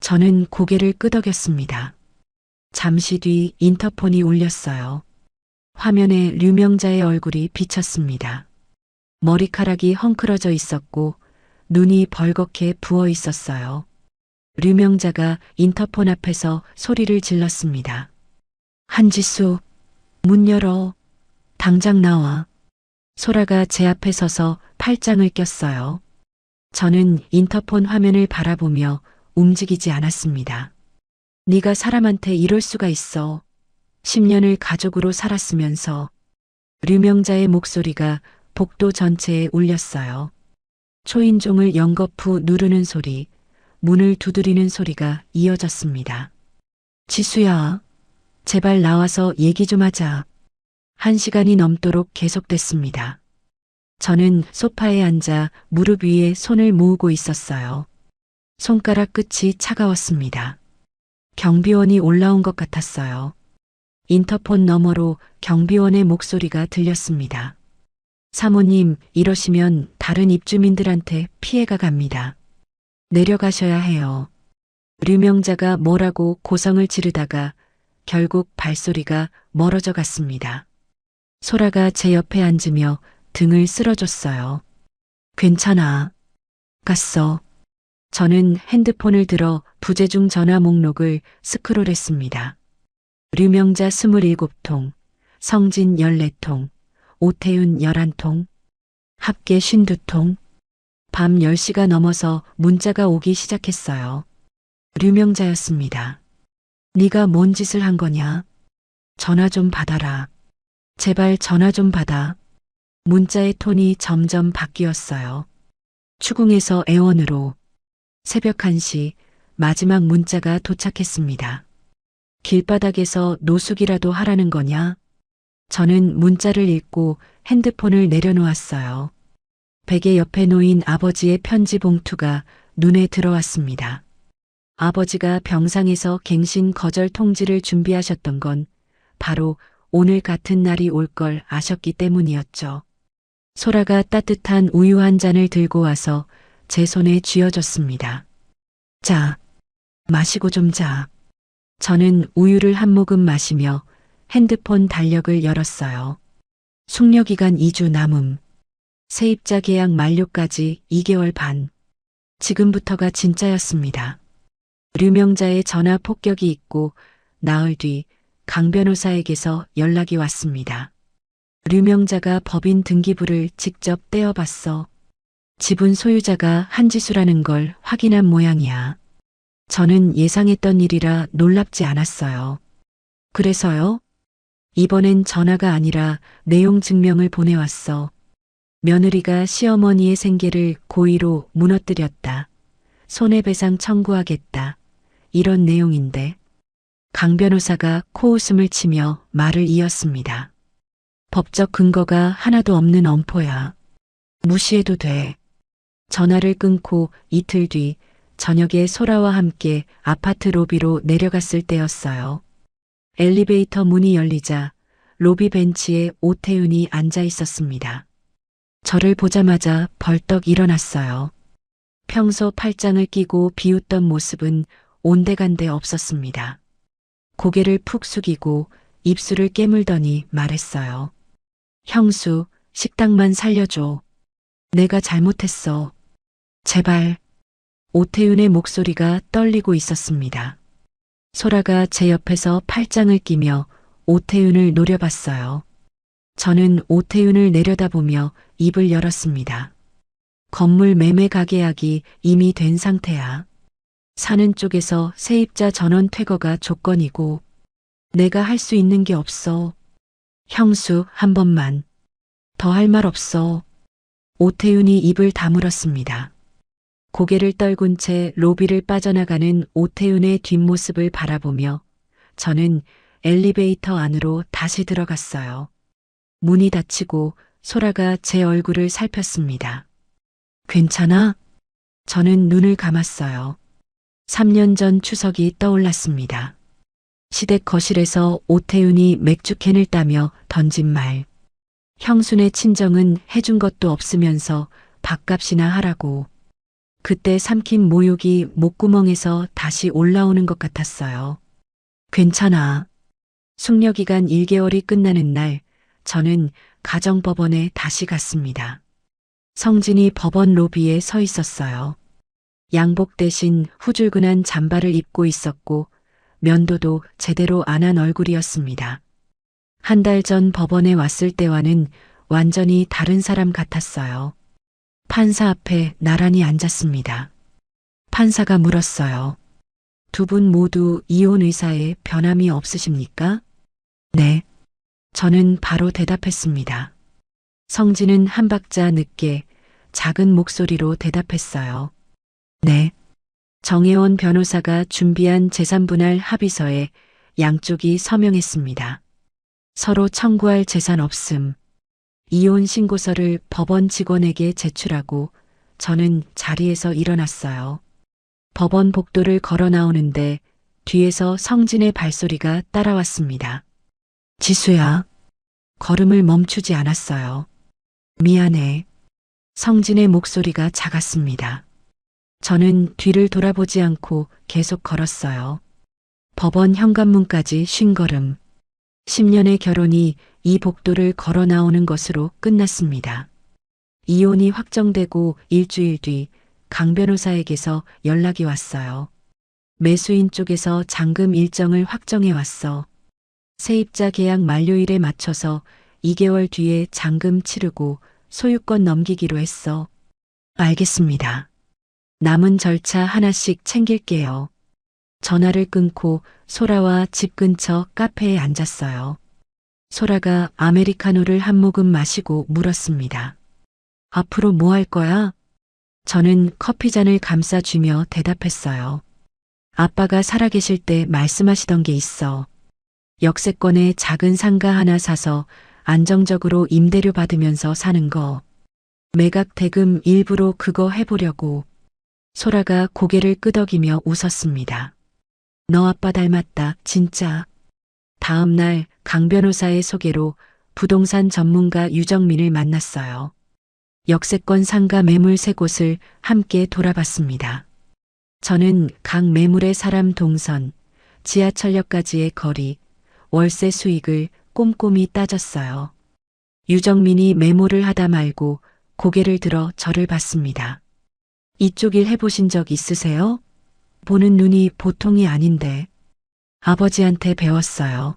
저는 고개를 끄덕였습니다. 잠시 뒤 인터폰이 울렸어요. 화면에 류명자의 얼굴이 비쳤습니다. 머리카락이 헝클어져 있었고 눈이 벌겋게 부어 있었어요. 류명자가 인터폰 앞에서 소리를 질렀습니다. 한지수, 문 열어. 당장 나와. 소라가 제 앞에 서서 팔짱을 꼈어요. 저는 인터폰 화면을 바라보며 움직이지 않았습니다. 네가 사람한테 이럴 수가 있어. 10년을 가족으로 살았으면서. 류명자의 목소리가 복도 전체에 울렸어요. 초인종을 연거푸 누르는 소리, 문을 두드리는 소리가 이어졌습니다. 지수야, 제발 나와서 얘기 좀 하자. 1시간이 넘도록 계속됐습니다. 저는 소파에 앉아 무릎 위에 손을 모으고 있었어요. 손가락 끝이 차가웠습니다. 경비원이 올라온 것 같았어요. 인터폰 너머로 경비원의 목소리가 들렸습니다. 사모님, 이러시면 다른 입주민들한테 피해가 갑니다. 내려가셔야 해요. 류명자가 뭐라고 고성을 지르다가 결국 발소리가 멀어져 갔습니다. 소라가 제 옆에 앉으며 등을 쓸어줬어요. 괜찮아. 갔어. 저는 핸드폰을 들어 부재중 전화 목록을 스크롤했습니다. 류명자 27통, 성진 14통, 오태윤 11통, 합계 52통. 밤 10시가 넘어서 문자가 오기 시작했어요. 류명자였습니다. 네가 뭔 짓을 한 거냐? 전화 좀 받아라. 제발 전화 좀 받아. 문자의 톤이 점점 바뀌었어요. 추궁에서 애원으로. 새벽 1시 마지막 문자가 도착했습니다. 길바닥에서 노숙이라도 하라는 거냐? 저는 문자를 읽고 핸드폰을 내려놓았어요. 베개 옆에 놓인 아버지의 편지 봉투가 눈에 들어왔습니다. 아버지가 병상에서 갱신 거절 통지를 준비하셨던 건 바로 오늘 같은 날이 올 걸 아셨기 때문이었죠. 소라가 따뜻한 우유 한 잔을 들고 와서 제 손에 쥐어줬습니다. 자, 마시고 좀 자. 저는 우유를 한 모금 마시며 핸드폰 달력을 열었어요. 숙려기간 2주 남음. 세입자 계약 만료까지 2개월 반. 지금부터가 진짜였습니다. 류명자의 전화 폭격이 있고 나흘 뒤 강 변호사에게서 연락이 왔습니다. 류명자가 법인 등기부를 직접 떼어봤어. 지분 소유자가 한지수라는 걸 확인한 모양이야. 저는 예상했던 일이라 놀랍지 않았어요. 그래서요? 이번엔 전화가 아니라 내용 증명을 보내왔어. 며느리가 시어머니의 생계를 고의로 무너뜨렸다. 손해배상 청구하겠다. 이런 내용인데. 강 변호사가 코웃음을 치며 말을 이었습니다. 법적 근거가 하나도 없는 엄포야. 무시해도 돼. 전화를 끊고 이틀 뒤 저녁에 소라와 함께 아파트 로비로 내려갔을 때였어요. 엘리베이터 문이 열리자 로비 벤치에 오태윤이 앉아 있었습니다. 저를 보자마자 벌떡 일어났어요. 평소 팔짱을 끼고 비웃던 모습은 온데간데 없었습니다. 고개를 푹 숙이고 입술을 깨물더니 말했어요. 형수, 식당만 살려줘. 내가 잘못했어. 제발. 오태윤의 목소리가 떨리고 있었습니다. 소라가 제 옆에서 팔짱을 끼며 오태윤을 노려봤어요. 저는 오태윤을 내려다보며 입을 열었습니다. 건물 매매 가계약이 이미 된 상태야. 사는 쪽에서 세입자 전원 퇴거가 조건이고 내가 할 수 있는 게 없어. 형수, 한 번만. 더 할 말 없어. 오태윤이 입을 다물었습니다. 고개를 떨군 채 로비를 빠져나가는 오태윤의 뒷모습을 바라보며 저는 엘리베이터 안으로 다시 들어갔어요. 문이 닫히고 소라가 제 얼굴을 살폈습니다. 괜찮아? 저는 눈을 감았어요. 3년 전 추석이 떠올랐습니다. 시댁 거실에서 오태윤이 맥주캔을 따며 던진 말. 형수네 친정은 해준 것도 없으면서 밥값이나 하라고. 그때 삼킨 모욕이 목구멍에서 다시 올라오는 것 같았어요. 괜찮아. 숙려기간 1개월이 끝나는 날 저는 가정법원에 다시 갔습니다. 성진이 법원 로비에 서 있었어요. 양복 대신 후줄근한 잠바를 입고 있었고 면도도 제대로 안 한 얼굴이었습니다. 한 달 전 법원에 왔을 때와는 완전히 다른 사람 같았어요. 판사 앞에 나란히 앉았습니다. 판사가 물었어요. 두 분 모두 이혼 의사에 변함이 없으십니까? 네. 저는 바로 대답했습니다. 성진은 한 박자 늦게 작은 목소리로 대답했어요. 네. 정혜원 변호사가 준비한 재산분할 합의서에 양쪽이 서명했습니다. 서로 청구할 재산 없음. 이혼 신고서를 법원 직원에게 제출하고 저는 자리에서 일어났어요. 법원 복도를 걸어 나오는데 뒤에서 성진의 발소리가 따라왔습니다. 지수야. 걸음을 멈추지 않았어요. 미안해. 성진의 목소리가 작았습니다. 저는 뒤를 돌아보지 않고 계속 걸었어요. 법원 현관문까지 쉰 걸음. 10년의 결혼이 이 복도를 걸어 나오는 것으로 끝났습니다. 이혼이 확정되고 일주일 뒤 강 변호사에게서 연락이 왔어요. 매수인 쪽에서 잔금 일정을 확정해 왔어. 세입자 계약 만료일에 맞춰서 2개월 뒤에 잔금 치르고 소유권 넘기기로 했어. 알겠습니다. 남은 절차 하나씩 챙길게요. 전화를 끊고 소라와 집 근처 카페에 앉았어요. 소라가 아메리카노를 한 모금 마시고 물었습니다. 앞으로 뭐 할 거야? 저는 커피잔을 감싸주며 대답했어요. 아빠가 살아계실 때 말씀하시던 게 있어. 역세권에 작은 상가 하나 사서 안정적으로 임대료 받으면서 사는 거. 매각 대금 일부로 그거 해보려고. 소라가 고개를 끄덕이며 웃었습니다. 너 아빠 닮았다, 진짜. 다음 날 강 변호사의 소개로 부동산 전문가 유정민을 만났어요. 역세권 상가 매물 3곳을 함께 돌아봤습니다. 저는 각 매물의 사람 동선, 지하철역까지의 거리, 월세 수익을 꼼꼼히 따졌어요. 유정민이 메모를 하다 말고 고개를 들어 저를 봤습니다. 이쪽 일 해보신 적 있으세요? 보는 눈이 보통이 아닌데. 아버지한테 배웠어요.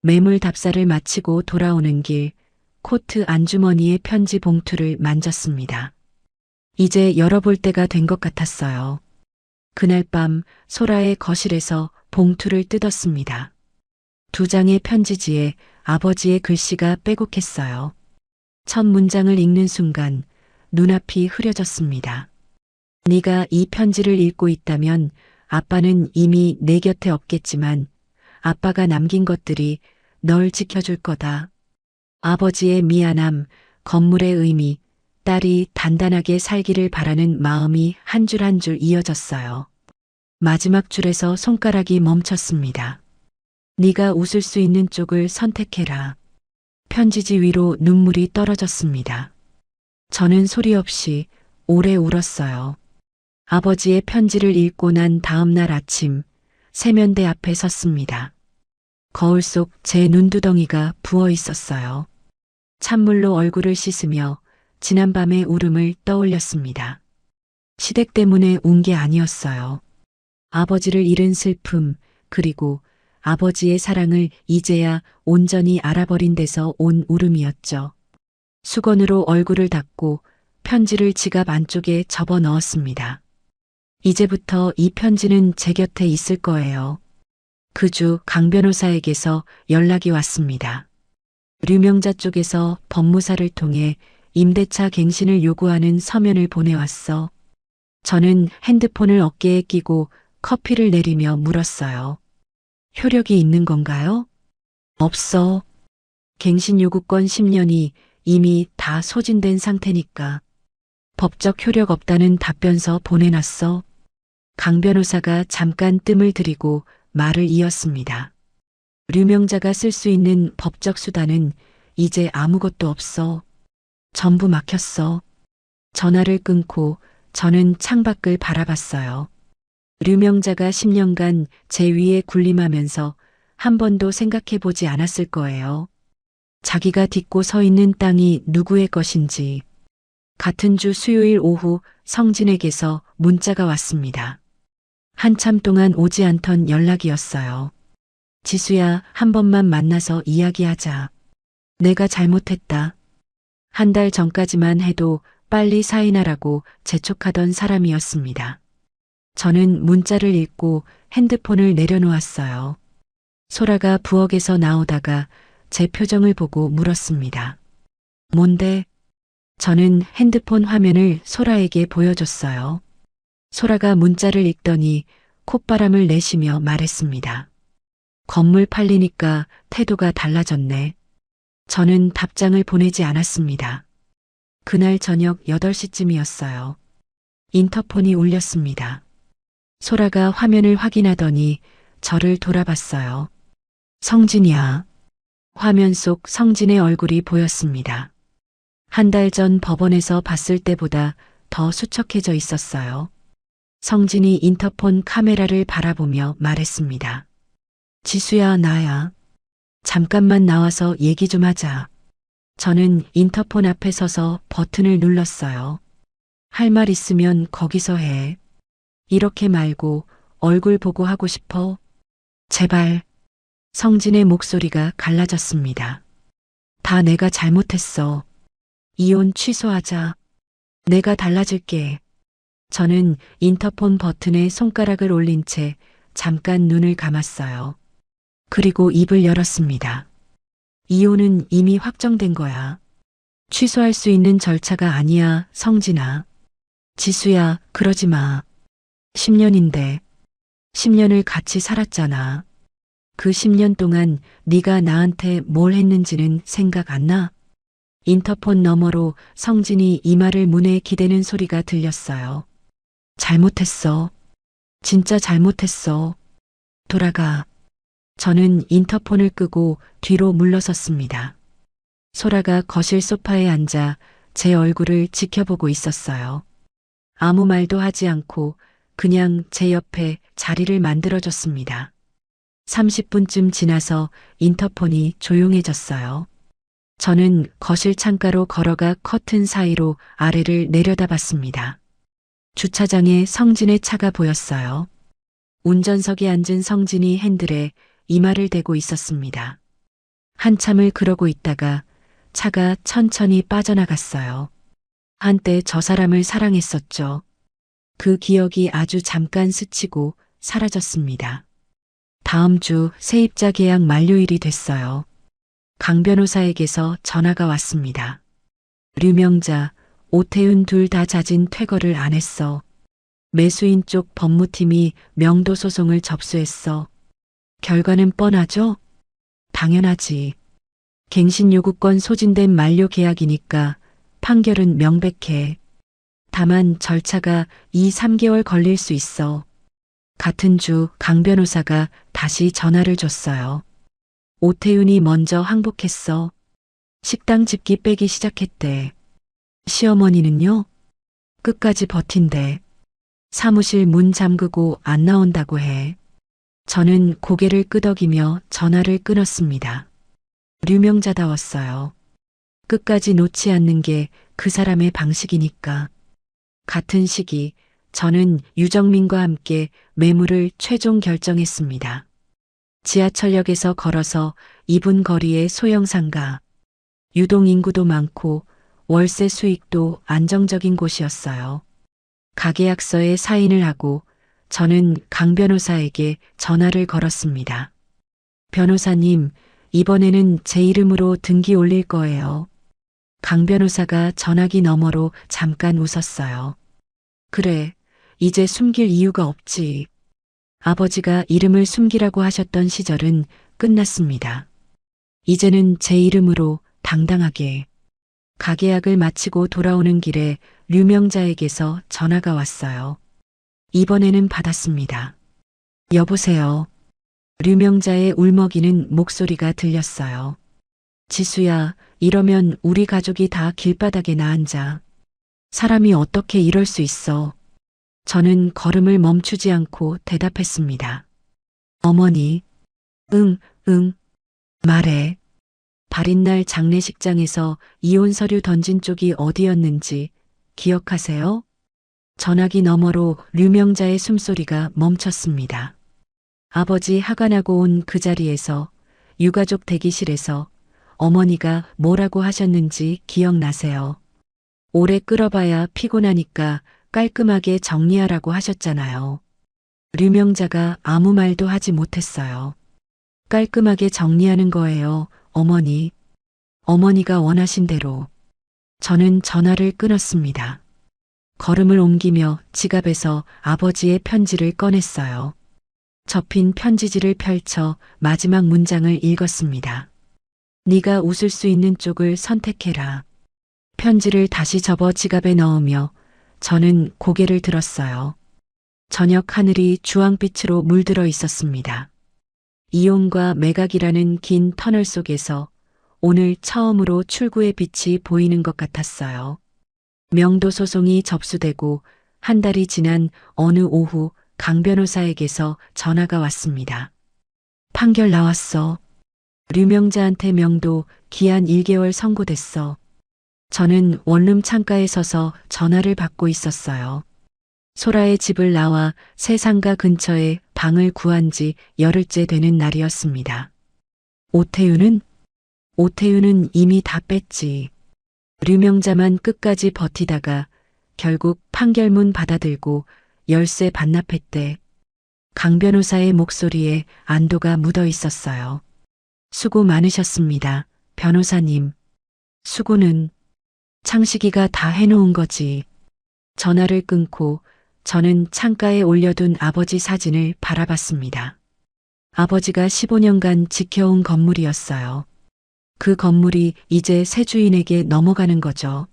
매물 답사를 마치고 돌아오는 길 코트 안주머니의 편지 봉투를 만졌습니다. 이제 열어볼 때가 된 것 같았어요. 그날 밤 소라의 거실에서 봉투를 뜯었습니다. 2장의 편지지에 아버지의 글씨가 빼곡했어요. 첫 문장을 읽는 순간 눈앞이 흐려졌습니다. 네가 이 편지를 읽고 있다면 아빠는 이미 내 곁에 없겠지만 아빠가 남긴 것들이 널 지켜줄 거다. 아버지의 미안함, 건물의 의미, 딸이 단단하게 살기를 바라는 마음이 한 줄 한 줄 이어졌어요. 마지막 줄에서 손가락이 멈췄습니다. 네가 웃을 수 있는 쪽을 선택해라. 편지지 위로 눈물이 떨어졌습니다. 저는 소리 없이 오래 울었어요. 아버지의 편지를 읽고 난 다음 날 아침, 세면대 앞에 섰습니다. 거울 속 제 눈두덩이가 부어 있었어요. 찬물로 얼굴을 씻으며 지난밤의 울음을 떠올렸습니다. 시댁 때문에 운 게 아니었어요. 아버지를 잃은 슬픔, 그리고 아버지의 사랑을 이제야 온전히 알아버린 데서 온 울음이었죠. 수건으로 얼굴을 닦고 편지를 지갑 안쪽에 접어 넣었습니다. 이제부터 이 편지는 제 곁에 있을 거예요. 그 주 강 변호사에게서 연락이 왔습니다. 류명자 쪽에서 법무사를 통해 임대차 갱신을 요구하는 서면을 보내왔어. 저는 핸드폰을 어깨에 끼고 커피를 내리며 물었어요. 효력이 있는 건가요? 없어. 갱신 요구권 10년이 이미 다 소진된 상태니까. 법적 효력 없다는 답변서 보내놨어. 강 변호사가 잠깐 뜸을 들이고 말을 이었습니다. 류명자가 쓸 수 있는 법적 수단은 이제 아무것도 없어. 전부 막혔어. 전화를 끊고 저는 창밖을 바라봤어요. 류명자가 10년간 제 위에 군림하면서 한 번도 생각해 보지 않았을 거예요. 자기가 딛고 서 있는 땅이 누구의 것인지. 같은 주 수요일 오후 성진에게서 문자가 왔습니다. 한참 동안 오지 않던 연락이었어요. 지수야, 한 번만 만나서 이야기하자. 내가 잘못했다. 한 달 전까지만 해도 빨리 사인하라고 재촉하던 사람이었습니다. 저는 문자를 읽고 핸드폰을 내려놓았어요. 소라가 부엌에서 나오다가 제 표정을 보고 물었습니다. 뭔데? 저는 핸드폰 화면을 소라에게 보여줬어요. 소라가 문자를 읽더니 콧바람을 내쉬며 말했습니다. 건물 팔리니까 태도가 달라졌네. 저는 답장을 보내지 않았습니다. 그날 저녁 8시쯤이었어요. 인터폰이 울렸습니다. 소라가 화면을 확인하더니 저를 돌아봤어요. 성진이야. 화면 속 성진의 얼굴이 보였습니다. 한 달 전 법원에서 봤을 때보다 더 수척해져 있었어요. 성진이 인터폰 카메라를 바라보며 말했습니다. 지수야, 나야. 잠깐만 나와서 얘기 좀 하자. 저는 인터폰 앞에 서서 버튼을 눌렀어요. 할 말 있으면 거기서 해. 이렇게 말고 얼굴 보고 하고 싶어. 제발. 성진의 목소리가 갈라졌습니다. 다 내가 잘못했어. 이혼 취소하자. 내가 달라질게. 저는 인터폰 버튼에 손가락을 올린 채 잠깐 눈을 감았어요. 그리고 입을 열었습니다. 이혼은 이미 확정된 거야. 취소할 수 있는 절차가 아니야, 성진아. 지수야, 그러지 마. 10년인데. 10년을 같이 살았잖아. 그 10년 동안 네가 나한테 뭘 했는지는 생각 안 나? 인터폰 너머로 성진이 이마를 문에 기대는 소리가 들렸어요. 잘못했어. 진짜 잘못했어. 돌아가. 저는 인터폰을 끄고 뒤로 물러섰습니다. 소라가 거실 소파에 앉아 제 얼굴을 지켜보고 있었어요. 아무 말도 하지 않고 그냥 제 옆에 자리를 만들어줬습니다. 30분쯤 지나서 인터폰이 조용해졌어요. 저는 거실 창가로 걸어가 커튼 사이로 아래를 내려다봤습니다. 주차장에 성진의 차가 보였어요. 운전석에 앉은 성진이 핸들에 이마를 대고 있었습니다. 한참을 그러고 있다가 차가 천천히 빠져나갔어요. 한때 저 사람을 사랑했었죠. 그 기억이 아주 잠깐 스치고 사라졌습니다. 다음 주 세입자 계약 만료일이 됐어요. 강 변호사에게서 전화가 왔습니다. 류명자, 오태윤 둘 다 자진 퇴거를 안 했어. 매수인 쪽 법무팀이 명도 소송을 접수했어. 결과는 뻔하죠? 당연하지. 갱신 요구권 소진된 만료 계약이니까 판결은 명백해. 다만 절차가 2, 3개월 걸릴 수 있어. 같은 주 강 변호사가 다시 전화를 줬어요. 오태윤이 먼저 항복했어. 식당 집기 빼기 시작했대. 시어머니는요? 끝까지 버틴대. 사무실 문 잠그고 안 나온다고 해. 저는 고개를 끄덕이며 전화를 끊었습니다. 유명자다웠어요. 끝까지 놓지 않는 게 그 사람의 방식이니까. 같은 시기 저는 유정민과 함께 매물을 최종 결정했습니다. 지하철역에서 걸어서 2분 거리의 소형 상가. 유동 인구도 많고 월세 수익도 안정적인 곳이었어요. 가계약서에 사인을 하고 저는 강 변호사에게 전화를 걸었습니다. 변호사님, 이번에는 제 이름으로 등기 올릴 거예요. 강 변호사가 전화기 너머로 잠깐 웃었어요. 그래, 이제 숨길 이유가 없지. 아버지가 이름을 숨기라고 하셨던 시절은 끝났습니다. 이제는 제 이름으로 당당하게. 가계약을 마치고 돌아오는 길에 류명자에게서 전화가 왔어요. 이번에는 받았습니다. 여보세요. 류명자의 울먹이는 목소리가 들렸어요. 지수야, 이러면 우리 가족이 다 길바닥에 나앉아. 사람이 어떻게 이럴 수 있어. 저는 걸음을 멈추지 않고 대답했습니다. 어머니. 응, 말해. 발인날 장례식장에서 이혼 서류 던진 쪽이 어디였는지 기억하세요? 전화기 너머로 류명자의 숨소리가 멈췄습니다. 아버지 하관하고 온 그 자리에서 유가족 대기실에서 어머니가 뭐라고 하셨는지 기억나세요? 오래 끌어봐야 피곤하니까 깔끔하게 정리하라고 하셨잖아요. 류명자가 아무 말도 하지 못했어요. 깔끔하게 정리하는 거예요, 어머니. 어머니가 원하신 대로. 저는 전화를 끊었습니다. 걸음을 옮기며 지갑에서 아버지의 편지를 꺼냈어요. 접힌 편지지를 펼쳐 마지막 문장을 읽었습니다. 네가 웃을 수 있는 쪽을 선택해라. 편지를 다시 접어 지갑에 넣으며 저는 고개를 들었어요. 저녁 하늘이 주황빛으로 물들어 있었습니다. 이용과 매각이라는 긴 터널 속에서 오늘 처음으로 출구의 빛이 보이는 것 같았어요. 명도 소송이 접수되고 한 달이 지난 어느 오후 강 변호사에게서 전화가 왔습니다. 판결 나왔어. 류명자한테 명도 기한 1개월 선고됐어. 저는 원룸 창가에 서서 전화를 받고 있었어요. 소라의 집을 나와 새 상가 근처에 방을 구한 지 열흘째 되는 날이었습니다. 오태윤은 이미 다 뺐지. 류명자만 끝까지 버티다가 결국 판결문 받아들고 열쇠 반납했대. 강 변호사의 목소리에 안도가 묻어 있었어요. 수고 많으셨습니다, 변호사님. 수고는 창식이가 다 해놓은 거지. 전화를 끊고 저는 창가에 올려둔 아버지 사진을 바라봤습니다. 아버지가 15년간 지켜온 건물이었어요. 그 건물이 이제 새 주인에게 넘어가는 거죠.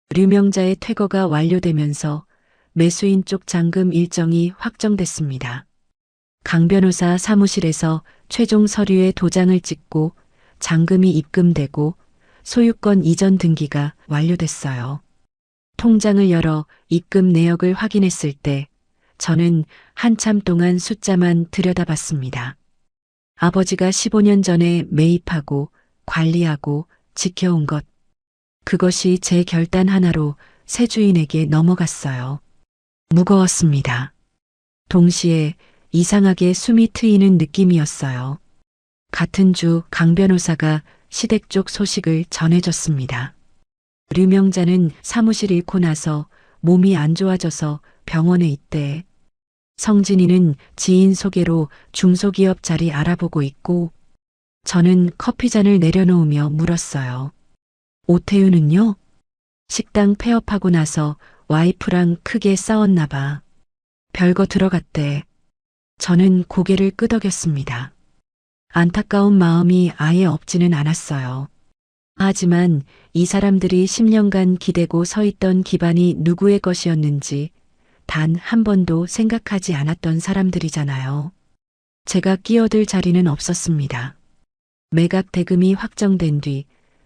류명자의 퇴거가 완료되면서 매수인 쪽 잔금 일정이 확정됐습니다. 강 변호사 사무실에서 최종 서류에 도장을 찍고 잔금이 입금되고 소유권 이전 등기가 완료됐어요. 통장을 열어 입금 내역을 확인했을 때 저는 한참 동안 숫자만 들여다봤습니다. 아버지가 15년 전에 매입하고 관리하고 지켜온 것. 그것이 제 결단 하나로 새 주인에게 넘어갔어요. 무거웠습니다. 동시에 이상하게 숨이 트이는 느낌이었어요. 같은 주 강 변호사가 시댁 쪽 소식을 전해줬습니다. 류명자는 사무실 잃고 나서 몸이 안 좋아져서 병원에 있대. 성진이는 지인 소개로 중소기업 자리 알아보고 있고, 저는 커피잔을 내려놓으며 물었어요. 오태윤은요? 식당 폐업하고 나서 와이프랑 크게 싸웠나 봐. 별거 들어갔대. 저는 고개를 끄덕였습니다. 안타까운 마음이 아예 없지는 않았어요. 하지만 이 사람들이 10년간 기대고 서 있던 기반이 누구의 것이었는지 단 한 번도 생각하지 않았던 사람들이잖아요. 제가 끼어들 자리는 없었습니다. 매각 대금이 확정된 뒤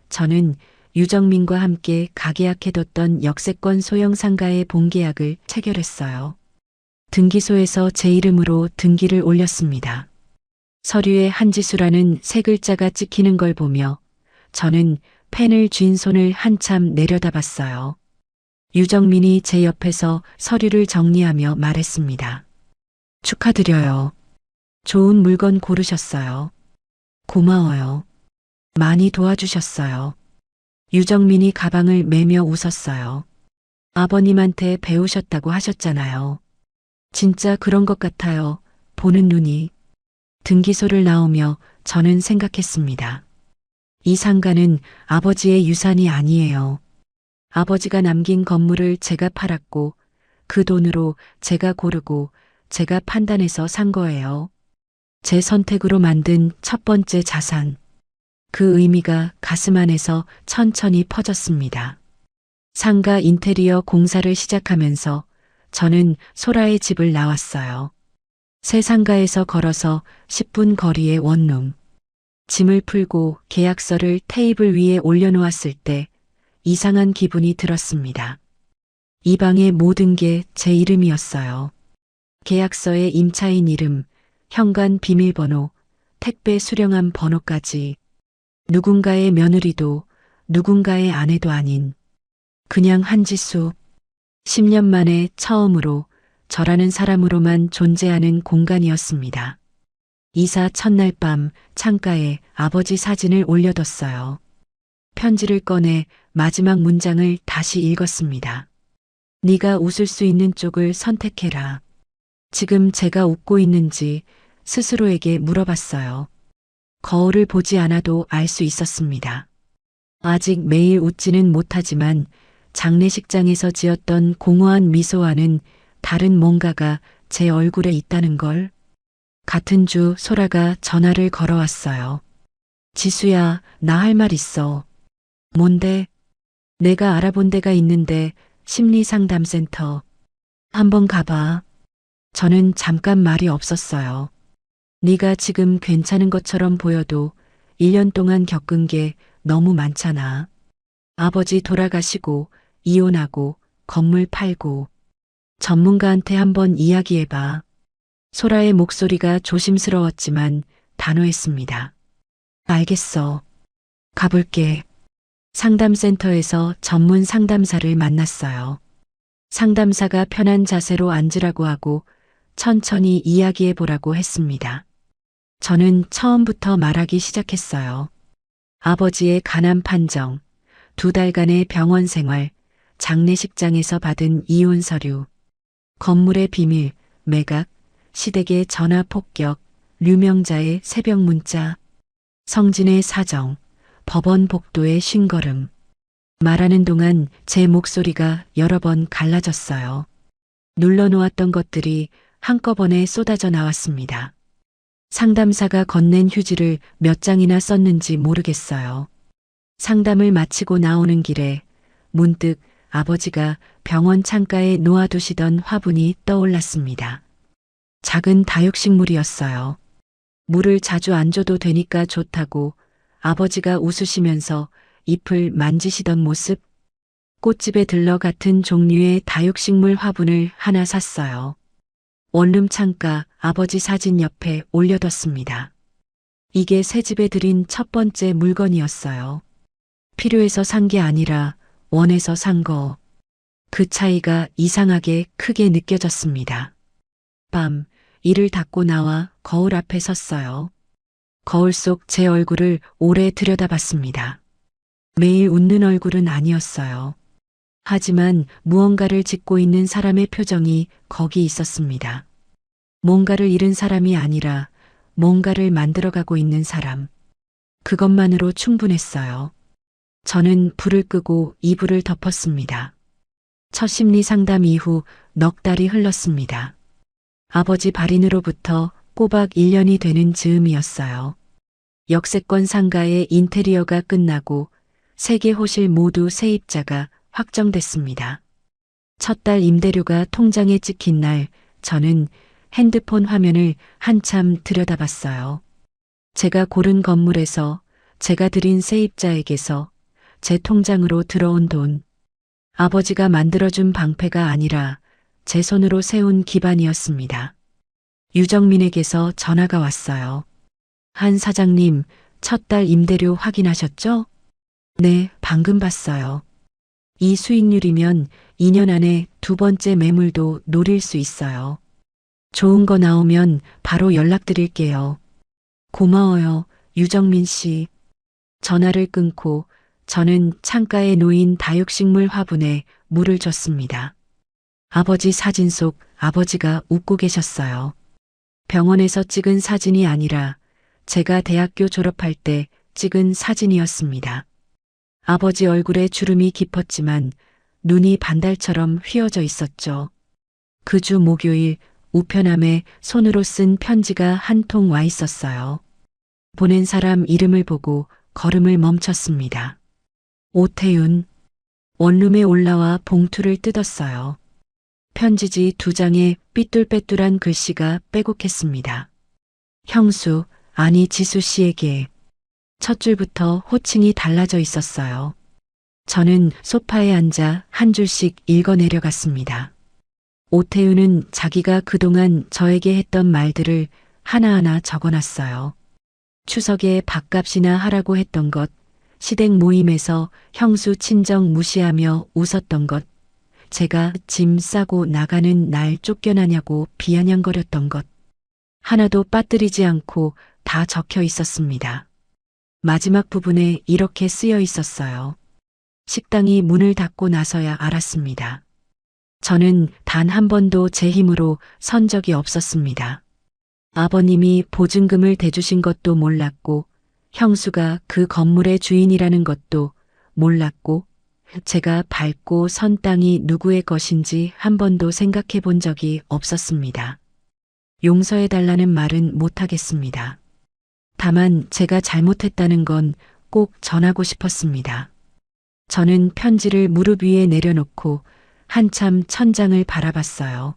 저는 유정민과 함께 가계약해뒀던 역세권 소형 상가의 본계약을 체결했어요. 등기소에서 제 이름으로 등기를 올렸습니다. 서류에 한지수라는 세 글자가 찍히는 걸 보며 저는 펜을 쥔 손을 한참 내려다봤어요. 유정민이 제 옆에서 서류를 정리하며 말했습니다. 축하드려요. 좋은 물건 고르셨어요. 고마워요. 많이 도와주셨어요. 유정민이 가방을 매며 웃었어요. 아버님한테 배우셨다고 하셨잖아요. 진짜 그런 것 같아요. 보는 눈이. 등기소를 나오며 저는 생각했습니다. 이 상가는 아버지의 유산이 아니에요. 아버지가 남긴 건물을 제가 팔았고 그 돈으로 제가 고르고 제가 판단해서 산 거예요. 제 선택으로 만든 첫 번째 자산. 그 의미가 가슴 안에서 천천히 퍼졌습니다. 상가 인테리어 공사를 시작하면서 저는 소라의 집을 나왔어요. 새 상가에서 걸어서 10분 거리의 원룸. 짐을 풀고 계약서를 테이블 위에 올려놓았을 때 이상한 기분이 들었습니다. 이 방의 모든 게 제 이름이었어요. 계약서에 임차인 이름, 현관 비밀번호, 택배 수령함 번호까지. 누군가의 며느리도 누군가의 아내도 아닌 그냥 한지수. 10년 만에 처음으로 저라는 사람으로만 존재하는 공간이었습니다. 이사 첫날 밤 창가에 아버지 사진을 올려뒀어요. 편지를 꺼내 마지막 문장을 다시 읽었습니다. 네가 웃을 수 있는 쪽을 선택해라. 지금 제가 웃고 있는지 스스로에게 물어봤어요. 거울을 보지 않아도 알 수 있었습니다. 아직 매일 웃지는 못하지만 장례식장에서 지었던 공허한 미소와는 다른 뭔가가 제 얼굴에 있다는 걸. 같은 주 소라가 전화를 걸어왔어요. 지수야, 나 할 말 있어. 뭔데? 내가 알아본 데가 있는데 심리상담센터. 한번 가봐. 저는 잠깐 말이 없었어요. 네가 지금 괜찮은 것처럼 보여도 1년 동안 겪은 게 너무 많잖아. 아버지 돌아가시고 이혼하고 건물 팔고. 전문가한테 한번 이야기해봐. 소라의 목소리가 조심스러웠지만 단호했습니다. 알겠어. 가볼게. 상담센터에서 전문 상담사를 만났어요. 상담사가 편한 자세로 앉으라고 하고 천천히 이야기해 보라고 했습니다. 저는 처음부터 말하기 시작했어요. 아버지의 간암 판정, 2달간의 병원 생활, 장례식장에서 받은 이혼 서류, 건물의 비밀, 매각, 시댁의 전화 폭격, 류명자의 새벽 문자, 성진의 사정, 법원 복도의 쉰걸음. 말하는 동안 제 목소리가 여러 번 갈라졌어요. 눌러놓았던 것들이 한꺼번에 쏟아져 나왔습니다. 상담사가 건넨 휴지를 몇 장이나 썼는지 모르겠어요. 상담을 마치고 나오는 길에 문득 아버지가 병원 창가에 놓아두시던 화분이 떠올랐습니다. 작은 다육식물이었어요. 물을 자주 안 줘도 되니까 좋다고 아버지가 웃으시면서 잎을 만지시던 모습. 꽃집에 들러 같은 종류의 다육식물 화분을 하나 샀어요. 원룸 창가 아버지 사진 옆에 올려뒀습니다. 이게 새 집에 들인 첫 번째 물건이었어요. 필요해서 산 게 아니라 원해서 산 거. 그 차이가 이상하게 크게 느껴졌습니다. 밤, 이를 닫고 나와 거울 앞에 섰어요. 거울 속 제 얼굴을 오래 들여다봤습니다. 매일 웃는 얼굴은 아니었어요. 하지만 무언가를 짓고 있는 사람의 표정이 거기 있었습니다. 뭔가를 잃은 사람이 아니라 뭔가를 만들어가고 있는 사람. 그것만으로 충분했어요. 저는 불을 끄고 이불을 덮었습니다. 첫 심리 상담 이후 넉 달이 흘렀습니다. 아버지 발인으로부터 꼬박 1년이 되는 즈음이었어요. 역세권 상가의 인테리어가 끝나고 3개 호실 모두 세입자가 확정됐습니다. 첫 달 임대료가 통장에 찍힌 날 저는 핸드폰 화면을 한참 들여다봤어요. 제가 고른 건물에서 제가 들인 세입자에게서 제 통장으로 들어온 돈. 아버지가 만들어준 방패가 아니라 제 손으로 세운 기반이었습니다. 유정민에게서 전화가 왔어요. 한 사장님, 첫 달 임대료 확인하셨죠? 네, 방금 봤어요. 이 수익률이면 2년 안에 두 번째 매물도 노릴 수 있어요. 좋은 거 나오면 바로 연락드릴게요. 고마워요, 유정민 씨. 전화를 끊고 저는 창가에 놓인 다육식물 화분에 물을 줬습니다. 아버지 사진 속 아버지가 웃고 계셨어요. 병원에서 찍은 사진이 아니라 제가 대학교 졸업할 때 찍은 사진이었습니다. 아버지 얼굴에 주름이 깊었지만 눈이 반달처럼 휘어져 있었죠. 그 주 목요일 우편함에 손으로 쓴 편지가 한 통 와 있었어요. 보낸 사람 이름을 보고 걸음을 멈췄습니다. 오태윤. 원룸에 올라와 봉투를 뜯었어요. 편지지 2장에 삐뚤빼뚤한 글씨가 빼곡했습니다. 형수, 아니 지수 씨에게. 첫 줄부터 호칭이 달라져 있었어요. 저는 소파에 앉아 한 줄씩 읽어 내려갔습니다. 오태윤은 자기가 그동안 저에게 했던 말들을 하나하나 적어놨어요. 추석에 밥값이나 하라고 했던 것, 시댁 모임에서 형수 친정 무시하며 웃었던 것, 제가 짐 싸고 나가는 날 쫓겨나냐고 비아냥거렸던 것, 하나도 빠뜨리지 않고 다 적혀 있었습니다. 마지막 부분에 이렇게 쓰여 있었어요. 식당이 문을 닫고 나서야 알았습니다. 저는 단 한 번도 제 힘으로 선 적이 없었습니다. 아버님이 보증금을 대주신 것도 몰랐고, 형수가 그 건물의 주인이라는 것도 몰랐고, 제가 밟고 선 땅이 누구의 것인지 한 번도 생각해 본 적이 없었습니다. 용서해 달라는 말은 못하겠습니다. 다만 제가 잘못했다는 건 꼭 전하고 싶었습니다. 저는 편지를 무릎 위에 내려놓고 한참 천장을 바라봤어요.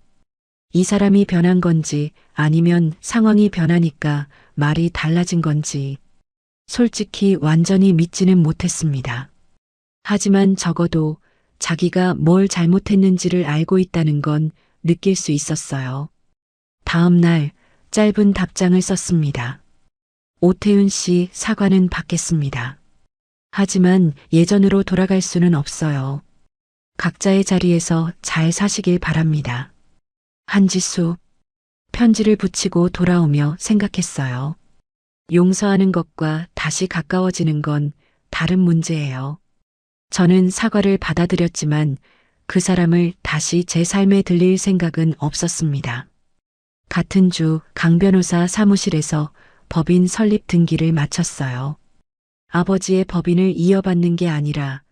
이 사람이 변한 건지 아니면 상황이 변하니까 말이 달라진 건지 솔직히 완전히 믿지는 못했습니다. 하지만 적어도 자기가 뭘 잘못했는지를 알고 있다는 건 느낄 수 있었어요. 다음 날 짧은 답장을 썼습니다. 오태윤 씨 사과는 받겠습니다. 하지만 예전으로 돌아갈 수는 없어요. 각자의 자리에서 잘 사시길 바랍니다. 한지수. 편지를 붙이고 돌아오며 생각했어요. 용서하는 것과 다시 가까워지는 건 다른 문제예요. 저는 사과를 받아들였지만 그 사람을 다시 제 삶에 들릴 생각은 없었습니다. 같은 주 강 변호사 사무실에서 법인 설립 등기를 마쳤어요. 아버지의 법인을 이어받는 게 아니라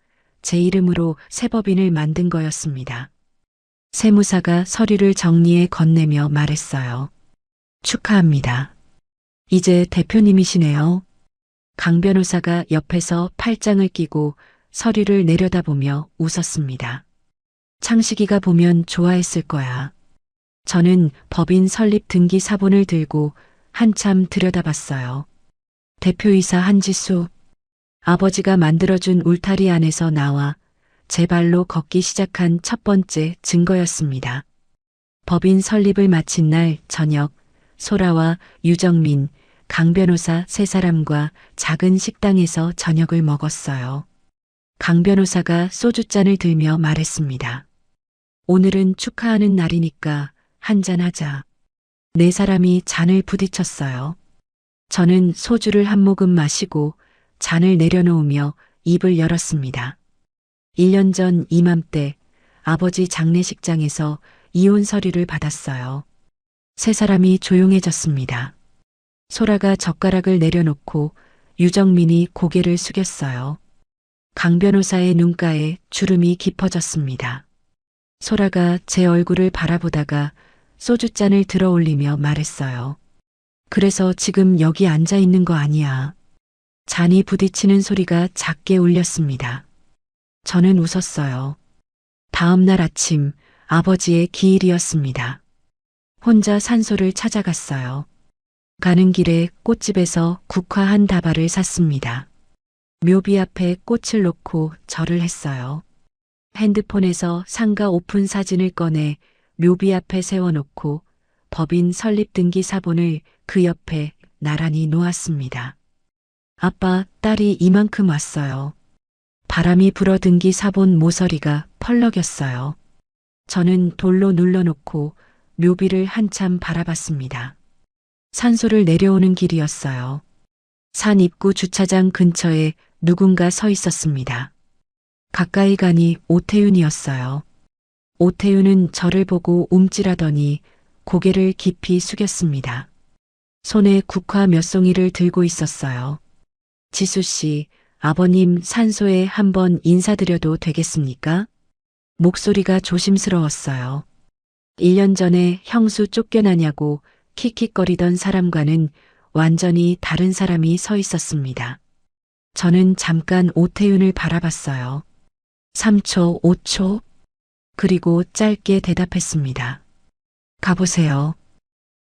제 이름으로 새 법인을 만든 거였습니다. 세무사가 서류를 정리해 건네며 말했어요. 축하합니다. 이제 대표님이시네요. 강 변호사가 옆에서 팔짱을 끼고 서류를 내려다보며 웃었습니다. 창식이가 보면 좋아했을 거야. 저는 법인 설립 등기 사본을 들고 한참 들여다봤어요. 대표이사 한지수. 아버지가 만들어준 울타리 안에서 나와 제 발로 걷기 시작한 첫 번째 증거였습니다. 법인 설립을 마친 날 저녁, 소라와 유정민, 강 변호사 세 사람과 작은 식당에서 저녁을 먹었어요. 강 변호사가 소주잔을 들며 말했습니다. 오늘은 축하하는 날이니까 한잔하자. 네 사람이 잔을 부딪혔어요. 저는 소주를 한 모금 마시고 잔을 내려놓으며 입을 열었습니다. 1년 전 이맘때 아버지 장례식장에서 이혼 서류를 받았어요. 세 사람이 조용해졌습니다. 소라가 젓가락을 내려놓고 유정민이 고개를 숙였어요. 강 변호사의 눈가에 주름이 깊어졌습니다. 소라가 제 얼굴을 바라보다가 소주잔을 들어 올리며 말했어요. 그래서 지금 여기 앉아 있는 거 아니야. 잔이 부딪히는 소리가 작게 울렸습니다. 저는 웃었어요. 다음 날 아침 아버지의 기일이었습니다. 혼자 산소를 찾아갔어요. 가는 길에 꽃집에서 국화 한 다발을 샀습니다. 묘비 앞에 꽃을 놓고 절을 했어요. 핸드폰에서 상가 오픈 사진을 꺼내 묘비 앞에 세워놓고 법인 설립 등기 사본을 그 옆에 나란히 놓았습니다. 아빠, 딸이 이만큼 왔어요. 바람이 불어 등기 사본 모서리가 펄럭였어요. 저는 돌로 눌러놓고 묘비를 한참 바라봤습니다. 산소를 내려오는 길이었어요. 산 입구 주차장 근처에 누군가 서 있었습니다. 가까이 가니 오태윤이었어요. 오태윤은 저를 보고 움찔하더니 고개를 깊이 숙였습니다. 손에 국화 몇 송이를 들고 있었어요. 지수 씨, 아버님 산소에 한번 인사드려도 되겠습니까? 목소리가 조심스러웠어요. 1년 전에 형수 쫓겨나냐고 킥킥거리던 사람과는 완전히 다른 사람이 서 있었습니다. 저는 잠깐 오태윤을 바라봤어요. 3초, 5초, 그리고 짧게 대답했습니다. 가보세요.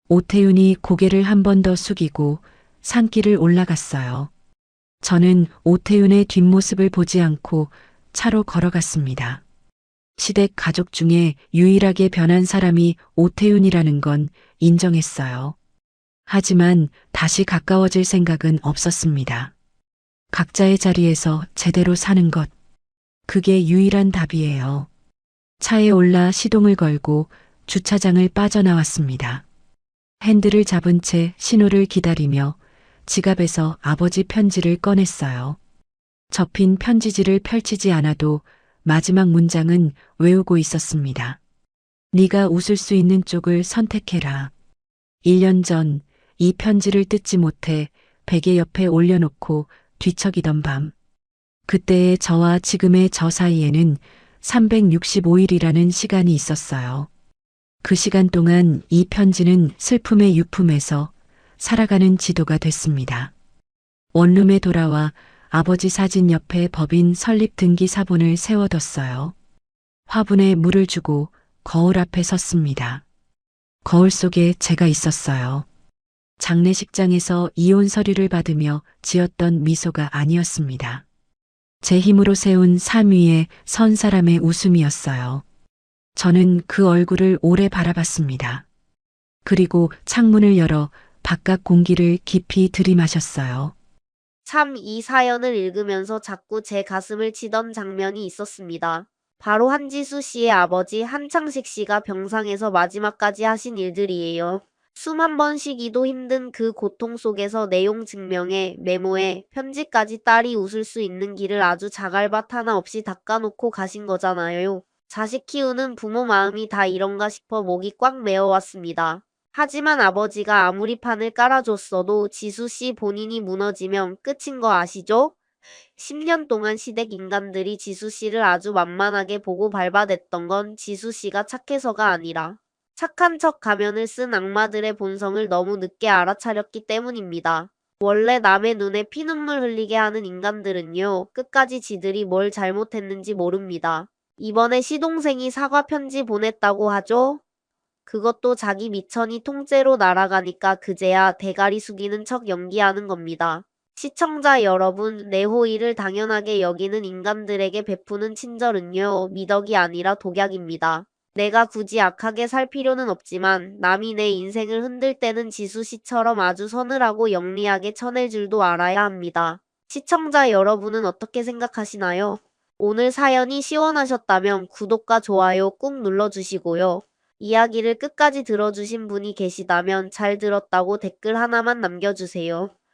오태윤이 고개를 한 번 더 숙이고 산길을 올라갔어요. 저는 오태윤의 뒷모습을 보지 않고 차로 걸어갔습니다. 시댁 가족 중에 유일하게 변한 사람이 오태윤이라는 건 인정했어요. 하지만 다시 가까워질 생각은 없었습니다. 각자의 자리에서 제대로 사는 것, 그게 유일한 답이에요. 차에 올라 시동을 걸고 주차장을 빠져나왔습니다. 핸들을 잡은 채 신호를 기다리며 지갑에서 아버지 편지를 꺼냈어요. 접힌 편지지를 펼치지 않아도 마지막 문장은 외우고 있었습니다. 네가 웃을 수 있는 쪽을 선택해라. 1년 전 이 편지를 뜯지 못해 베개 옆에 올려놓고 뒤척이던 밤. 그때의 저와 지금의 저 사이에는 365일이라는 시간이 있었어요. 그 시간 동안 이 편지는 슬픔의 유품에서 살아가는 지도가 됐습니다. 원룸에 돌아와 아버지 사진 옆에 법인 설립 등기 사본을 세워뒀어요. 화분에 물을 주고 거울 앞에 섰습니다. 거울 속에 제가 있었어요. 장례식장에서 이혼 서류를 받으며 지었던 미소가 아니었습니다. 제 힘으로 세운 삶 위에 선 사람의 웃음이었어요. 저는 그 얼굴을 오래 바라봤습니다. 그리고 창문을 열어 바깥 공기를 깊이 들이마셨어요. 참 이 사연을 읽으면서 자꾸 제 가슴을 치던 장면이 있었습니다. 바로 한지수 씨의 아버지 한창식 씨가 병상에서 마지막까지 하신 일들이에요. 숨 한 번 쉬기도 힘든 그 고통 속에서 내용 증명에 메모에 편지까지 딸이 웃을 수 있는 길을 아주 자갈밭 하나 없이 닦아놓고 가신 거잖아요. 자식 키우는 부모 마음이 다 이런가 싶어 목이 꽉 메어왔습니다. 하지만 아버지가 아무리 판을 깔아줬어도 지수 씨 본인이 무너지면 끝인 거 아시죠? 10년 동안 시댁 인간들이 지수 씨를 아주 만만하게 보고 밟아댔던 건 지수 씨가 착해서가 아니라 착한 척 가면을 쓴 악마들의 본성을 너무 늦게 알아차렸기 때문입니다. 원래 남의 눈에 피눈물 흘리게 하는 인간들은요, 끝까지 지들이 뭘 잘못했는지 모릅니다. 이번에 시동생이 사과 편지 보냈다고 하죠? 그것도 자기 미천이 통째로 날아가니까 그제야 대가리 숙이는 척 연기하는 겁니다. 시청자 여러분, 내 호의를 당연하게 여기는 인간들에게 베푸는 친절은요, 미덕이 아니라 독약입니다. 내가 굳이 악하게 살 필요는 없지만 남이 내 인생을 흔들 때는 지수 씨처럼 아주 서늘하고 영리하게 쳐낼 줄도 알아야 합니다. 시청자 여러분은 어떻게 생각하시나요? 오늘 사연이 시원하셨다면 구독과 좋아요 꾹 눌러주시고요. 이야기를 끝까지 들어주신 분이 계시다면 잘 들었다고 댓글 하나만 남겨주세요.